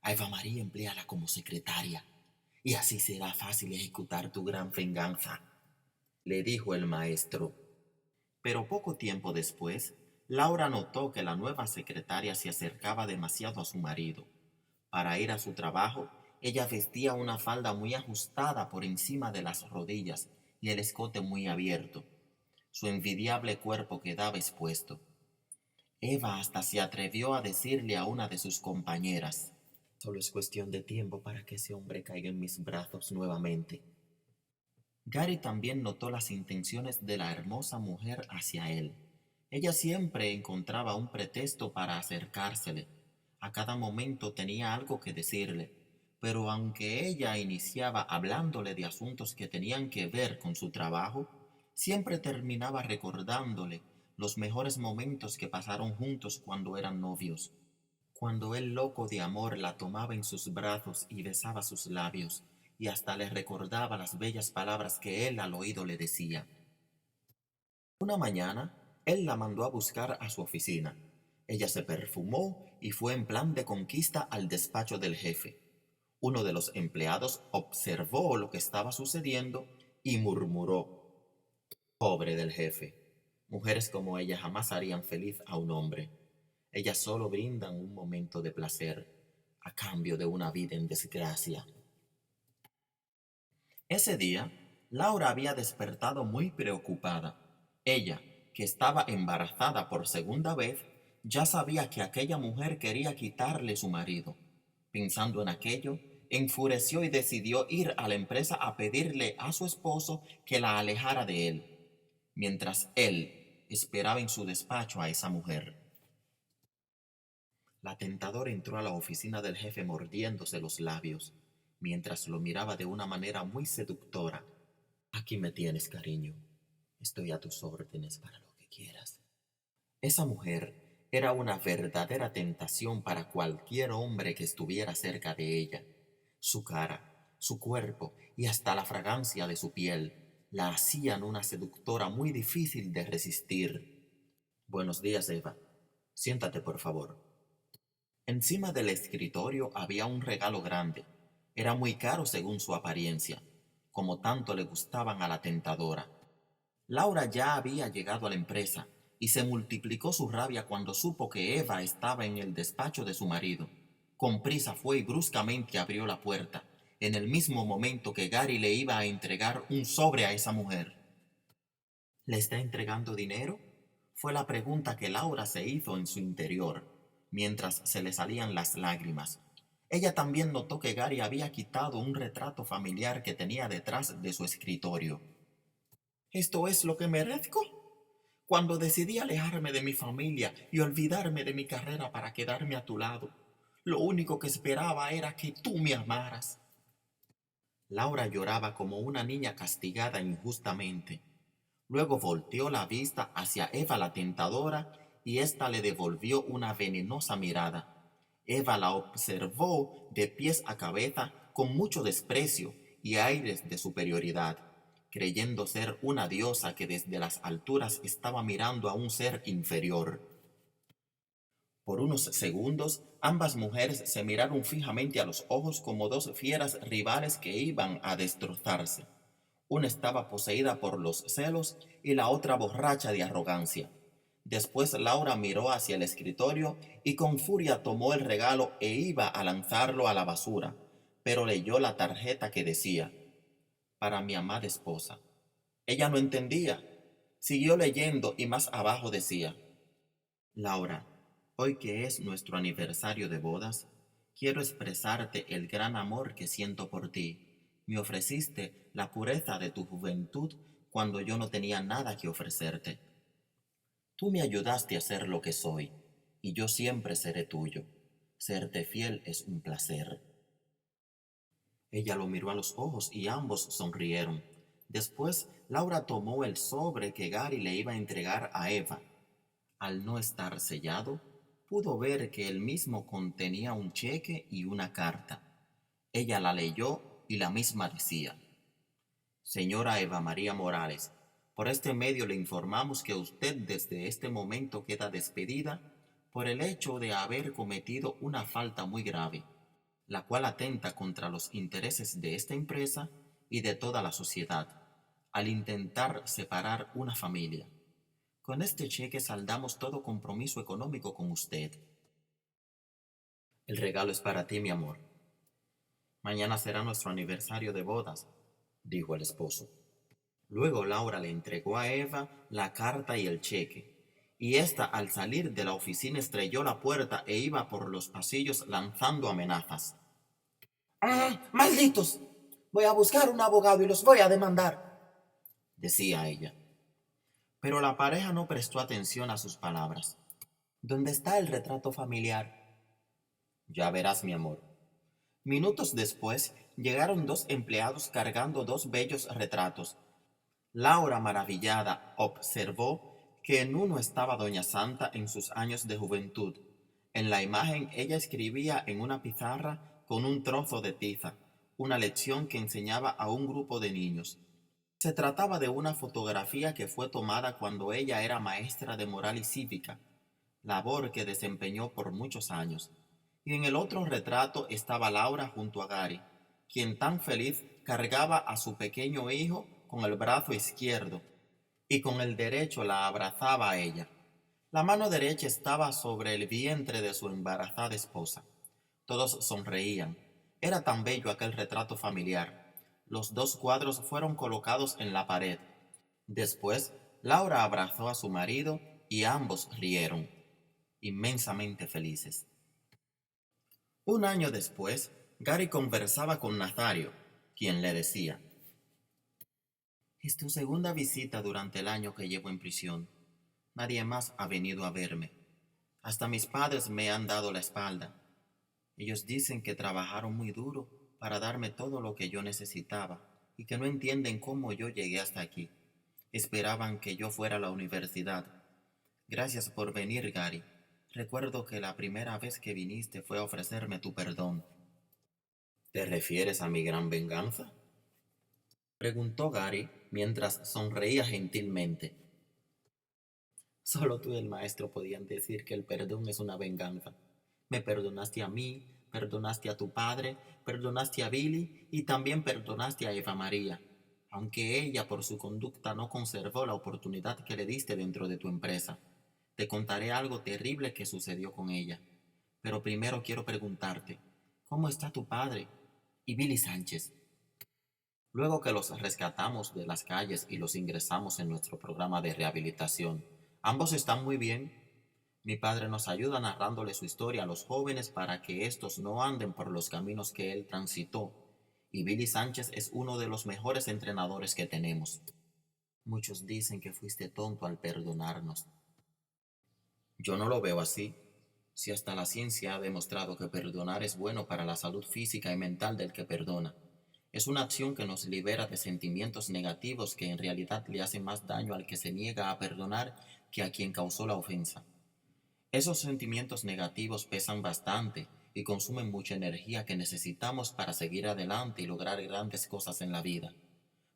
A Eva María empléala como secretaria y así será fácil ejecutar tu gran venganza», le dijo el maestro. Pero poco tiempo después, Laura notó que la nueva secretaria se acercaba demasiado a su marido. Para ir a su trabajo, ella vestía una falda muy ajustada por encima de las rodillas y el escote muy abierto. Su envidiable cuerpo quedaba expuesto. Eva hasta se atrevió a decirle a una de sus compañeras: «Solo es cuestión de tiempo para que ese hombre caiga en mis brazos nuevamente». Gary también notó las intenciones de la hermosa mujer hacia él. Ella siempre encontraba un pretexto para acercársele. A cada momento tenía algo que decirle, pero aunque ella iniciaba hablándole de asuntos que tenían que ver con su trabajo, siempre terminaba recordándole los mejores momentos que pasaron juntos cuando eran novios. Cuando él, loco de amor, la tomaba en sus brazos y besaba sus labios, y hasta le recordaba las bellas palabras que él al oído le decía. Una mañana, él la mandó a buscar a su oficina. Ella se perfumó y fue en plan de conquista al despacho del jefe. Uno de los empleados observó lo que estaba sucediendo y murmuró: pobre del jefe. Mujeres como ella jamás harían feliz a un hombre. Ellas solo brindan un momento de placer a cambio de una vida en desgracia. Ese día, Laura había despertado muy preocupada. Ella, que estaba embarazada por segunda vez, ya sabía que aquella mujer quería quitarle su marido. Pensando en aquello, enfureció y decidió ir a la empresa a pedirle a su esposo que la alejara de él, mientras él esperaba en su despacho a esa mujer. La tentadora entró a la oficina del jefe mordiéndose los labios, mientras lo miraba de una manera muy seductora. Aquí me tienes, cariño. Estoy a tus órdenes para lo que quieras. Esa mujer era una verdadera tentación para cualquier hombre que estuviera cerca de ella. Su cara, su cuerpo y hasta la fragancia de su piel la hacían una seductora muy difícil de resistir. Buenos días, Eva. Siéntate, por favor. Encima del escritorio había un regalo grande. Era muy caro según su apariencia, como tanto le gustaban a la tentadora. Laura ya había llegado a la empresa y se multiplicó su rabia cuando supo que Eva estaba en el despacho de su marido. Con prisa fue y bruscamente abrió la puerta, en el mismo momento que Gary le iba a entregar un sobre a esa mujer. ¿Le está entregando dinero? Fue la pregunta que Laura se hizo en su interior, mientras se le salían las lágrimas. Ella también notó que Gary había quitado un retrato familiar que tenía detrás de su escritorio. ¿Esto es lo que merezco? Cuando decidí alejarme de mi familia y olvidarme de mi carrera para quedarme a tu lado, lo único que esperaba era que tú me amaras. Laura lloraba como una niña castigada injustamente. Luego volteó la vista hacia Eva la tentadora y ésta le devolvió una venenosa mirada. Eva la observó de pies a cabeza con mucho desprecio y aires de superioridad, creyendo ser una diosa que desde las alturas estaba mirando a un ser inferior. Por unos segundos, ambas mujeres se miraron fijamente a los ojos como dos fieras rivales que iban a destrozarse. Una estaba poseída por los celos y la otra borracha de arrogancia. Después Laura miró hacia el escritorio y con furia tomó el regalo e iba a lanzarlo a la basura, pero leyó la tarjeta que decía: para mi amada esposa. Ella no entendía. Siguió leyendo y más abajo decía: Laura, hoy que es nuestro aniversario de bodas, quiero expresarte el gran amor que siento por ti. Me ofreciste la pureza de tu juventud cuando yo no tenía nada que ofrecerte. Tú me ayudaste a ser lo que soy, y yo siempre seré tuyo. Serte fiel es un placer. Ella lo miró a los ojos y ambos sonrieron. Después, Laura tomó el sobre que Gary le iba a entregar a Eva. Al no estar sellado, pudo ver que el mismo contenía un cheque y una carta. Ella la leyó y la misma decía: Señora Eva María Morales, por este medio le informamos que usted desde este momento queda despedida por el hecho de haber cometido una falta muy grave, la cual atenta contra los intereses de esta empresa y de toda la sociedad, al intentar separar una familia. Con este cheque saldamos todo compromiso económico con usted. El regalo es para ti, mi amor. Mañana será nuestro aniversario de bodas, dijo el esposo. Luego Laura le entregó a Eva la carta y el cheque, y ésta al salir de la oficina estrelló la puerta e iba por los pasillos lanzando amenazas. ¡Ah, malditos! Voy a buscar un abogado y los voy a demandar, decía ella. Pero la pareja no prestó atención a sus palabras. ¿Dónde está el retrato familiar? Ya verás, mi amor. Minutos después llegaron dos empleados cargando dos bellos retratos. Laura, maravillada, observó que en uno estaba Doña Santa en sus años de juventud. En la imagen ella escribía en una pizarra con un trozo de tiza, una lección que enseñaba a un grupo de niños. Se trataba de una fotografía que fue tomada cuando ella era maestra de moral y cívica, labor que desempeñó por muchos años, y en el otro retrato estaba Laura junto a Gary, quien tan feliz cargaba a su pequeño hijo con el brazo izquierdo y con el derecho la abrazaba a ella. La mano derecha estaba sobre el vientre de su embarazada esposa. Todos sonreían. Era tan bello aquel retrato familiar. Los dos cuadros fueron colocados en la pared. Después, Laura abrazó a su marido y ambos rieron, inmensamente felices. Un año después, Gary conversaba con Nazario, quien le decía: «Es tu segunda visita durante el año que llevo en prisión. Nadie más ha venido a verme. Hasta mis padres me han dado la espalda. Ellos dicen que trabajaron muy duro para darme todo lo que yo necesitaba y que no entienden cómo yo llegué hasta aquí. Esperaban que yo fuera a la universidad. Gracias por venir, Gary. Recuerdo que la primera vez que viniste fue a ofrecerme tu perdón». «¿Te refieres a mi gran venganza?», preguntó Gary mientras sonreía gentilmente. «Solo tú y el maestro podían decir que el perdón es una venganza. Me perdonaste a mí, perdonaste a tu padre, perdonaste a Billy y también perdonaste a Eva María, aunque ella por su conducta no conservó la oportunidad que le diste dentro de tu empresa. Te contaré algo terrible que sucedió con ella. Pero primero quiero preguntarte, ¿cómo está tu padre y Billy Sánchez?». Luego que los rescatamos de las calles y los ingresamos en nuestro programa de rehabilitación, ambos están muy bien. Mi padre nos ayuda narrándole su historia a los jóvenes para que éstos no anden por los caminos que él transitó, y Billy Sánchez es uno de los mejores entrenadores que tenemos. Muchos dicen que fuiste tonto al perdonarnos. Yo no lo veo así. Si hasta la ciencia ha demostrado que perdonar es bueno para la salud física y mental del que perdona. Es una acción que nos libera de sentimientos negativos que en realidad le hacen más daño al que se niega a perdonar que a quien causó la ofensa. Esos sentimientos negativos pesan bastante y consumen mucha energía que necesitamos para seguir adelante y lograr grandes cosas en la vida.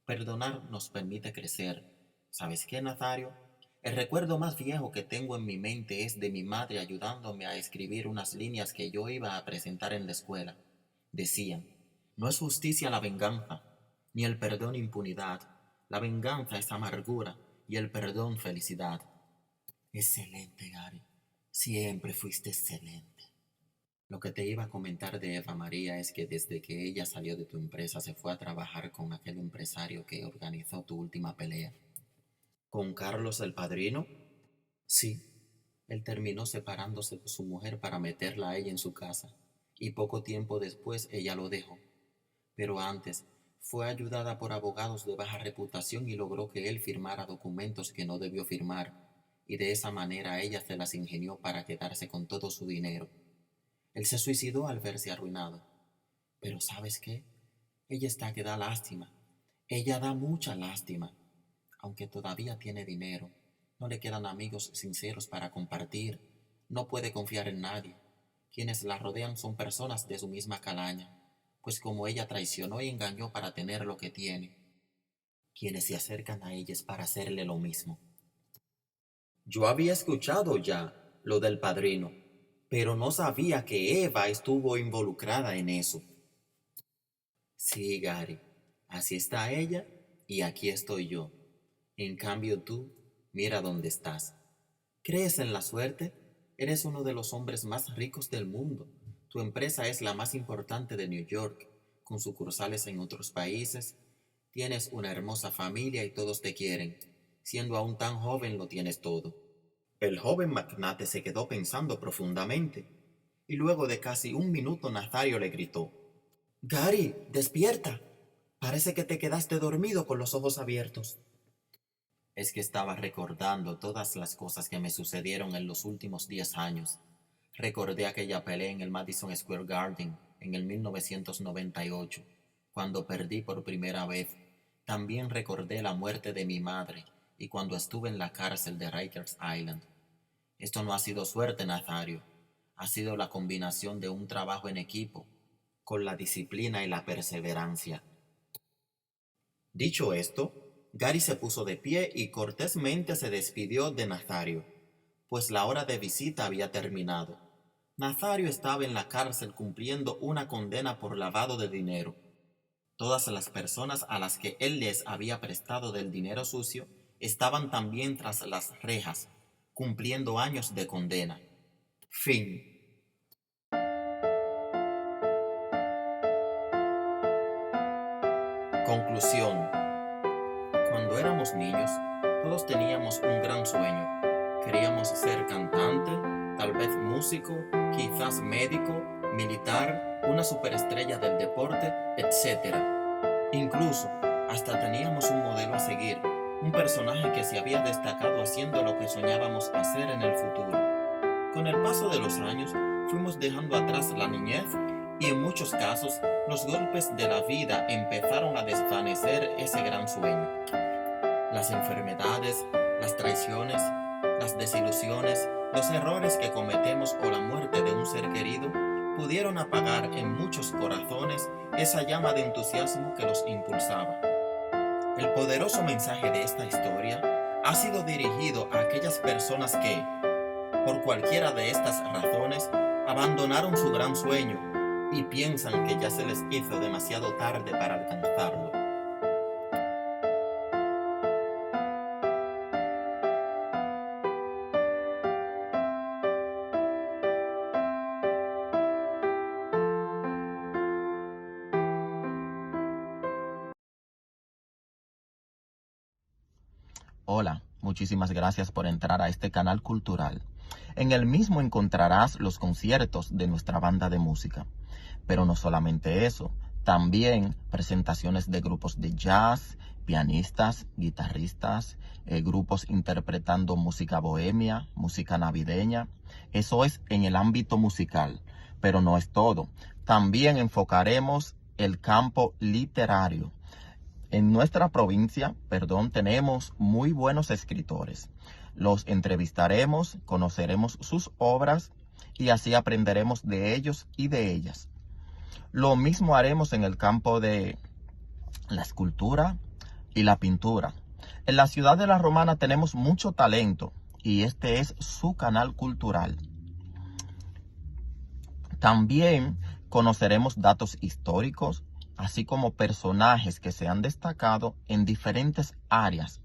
Perdonar nos permite crecer. ¿Sabes qué, Nazario? El recuerdo más viejo que tengo en mi mente es de mi madre ayudándome a escribir unas líneas que yo iba a presentar en la escuela. Decían: «No es justicia la venganza, ni el perdón impunidad. La venganza es amargura y el perdón felicidad». Excelente, Gary. Siempre fuiste excelente. Lo que te iba a comentar de Eva María es que desde que ella salió de tu empresa se fue a trabajar con aquel empresario que organizó tu última pelea. ¿Con Carlos el Padrino? Sí. Él terminó separándose de su mujer para meterla a ella en su casa, y poco tiempo después ella lo dejó. Pero antes fue ayudada por abogados de baja reputación y logró que él firmara documentos que no debió firmar, y de esa manera ella se las ingenió para quedarse con todo su dinero. Él se suicidó al verse arruinado. Pero ¿sabes qué? Ella está que da lástima. Ella da mucha lástima. Aunque todavía tiene dinero, no le quedan amigos sinceros para compartir. No puede confiar en nadie. Quienes la rodean son personas de su misma calaña, pues como ella traicionó y engañó para tener lo que tiene, quienes se acercan a ella es para hacerle lo mismo. Yo había escuchado ya lo del padrino, pero no sabía que Eva estuvo involucrada en eso. Sí, Gary, así está ella y aquí estoy yo. En cambio tú, mira dónde estás. ¿Crees en la suerte? Eres uno de los hombres más ricos del mundo. Tu empresa es la más importante de New York, con sucursales en otros países. Tienes una hermosa familia y todos te quieren. Siendo aún tan joven lo tienes todo. El joven magnate se quedó pensando profundamente, y luego de casi un minuto Nazario le gritó: «Gary, despierta. Parece que te quedaste dormido con los ojos abiertos». Es que estaba recordando todas las cosas que me sucedieron en los últimos 10 años. Recordé aquella pelea en el Madison Square Garden en el 1998, cuando perdí por primera vez. También recordé la muerte de mi madre y cuando estuve en la cárcel de Rikers Island. Esto no ha sido suerte, Nazario. Ha sido la combinación de un trabajo en equipo, con la disciplina y la perseverancia. Dicho esto, Gary se puso de pie y cortésmente se despidió de Nazario, pues la hora de visita había terminado. Nazario estaba en la cárcel cumpliendo una condena por lavado de dinero. Todas las personas a las que él les había prestado del dinero sucio estaban también tras las rejas, cumpliendo años de condena. Fin. Conclusión. Cuando éramos niños, todos teníamos un gran sueño. Queríamos ser cantante, tal vez músico, quizás médico, militar, una superestrella del deporte, etc. Incluso, hasta teníamos un modelo a seguir, un personaje que se había destacado haciendo lo que soñábamos hacer en el futuro. Con el paso de los años, fuimos dejando atrás la niñez y en muchos casos, los golpes de la vida empezaron a desvanecer ese gran sueño. Las enfermedades, las traiciones, las desilusiones, los errores que cometemos o la muerte de un ser querido pudieron apagar en muchos corazones esa llama de entusiasmo que los impulsaba. El poderoso mensaje de esta historia ha sido dirigido a aquellas personas que, por cualquiera de estas razones, abandonaron su gran sueño y piensan que ya se les hizo demasiado tarde para alcanzarlo. Hola, muchísimas gracias por entrar a este canal cultural. En el mismo encontrarás los conciertos de nuestra banda de música. Pero no solamente eso, también presentaciones de grupos de jazz, pianistas, guitarristas, grupos interpretando música bohemia, música navideña. Eso es en el ámbito musical, pero no es todo. También enfocaremos el campo literario. En nuestra provincia, tenemos muy buenos escritores. Los entrevistaremos, conoceremos sus obras y así aprenderemos de ellos y de ellas. Lo mismo haremos en el campo de la escultura y la pintura. En la ciudad de La Romana tenemos mucho talento y este es su canal cultural. También conoceremos datos históricos, así como personajes que se han destacado en diferentes áreas.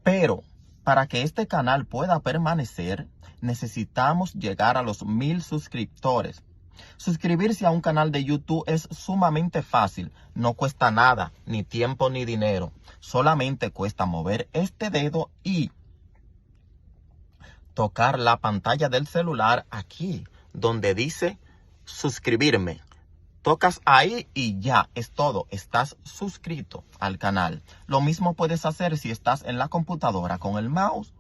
Pero para que este canal pueda permanecer, necesitamos llegar a los 1000 suscriptores. Suscribirse a un canal de YouTube es sumamente fácil, no cuesta nada, ni tiempo ni dinero. Solamente cuesta mover este dedo y tocar la pantalla del celular aquí, donde dice suscribirme. Tocas ahí y ya es todo, estás suscrito al canal. Lo mismo puedes hacer si estás en la computadora con el mouse.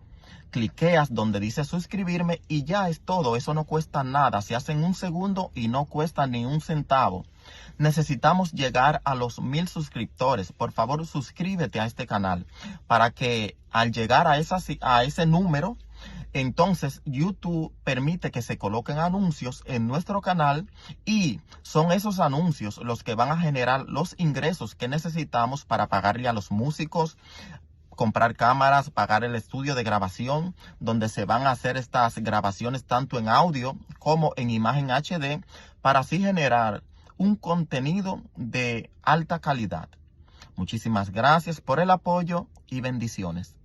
Cliqueas donde dice suscribirme y ya es todo, eso no cuesta nada, se hace en un segundo y no cuesta ni un centavo. Necesitamos llegar a los 1000 suscriptores, por favor suscríbete a este canal para que al llegar a ese número, entonces YouTube permite que se coloquen anuncios en nuestro canal y son esos anuncios los que van a generar los ingresos que necesitamos para pagarle a los músicos, comprar cámaras, pagar el estudio de grabación donde se van a hacer estas grabaciones tanto en audio como en imagen HD para así generar un contenido de alta calidad. Muchísimas gracias por el apoyo y bendiciones.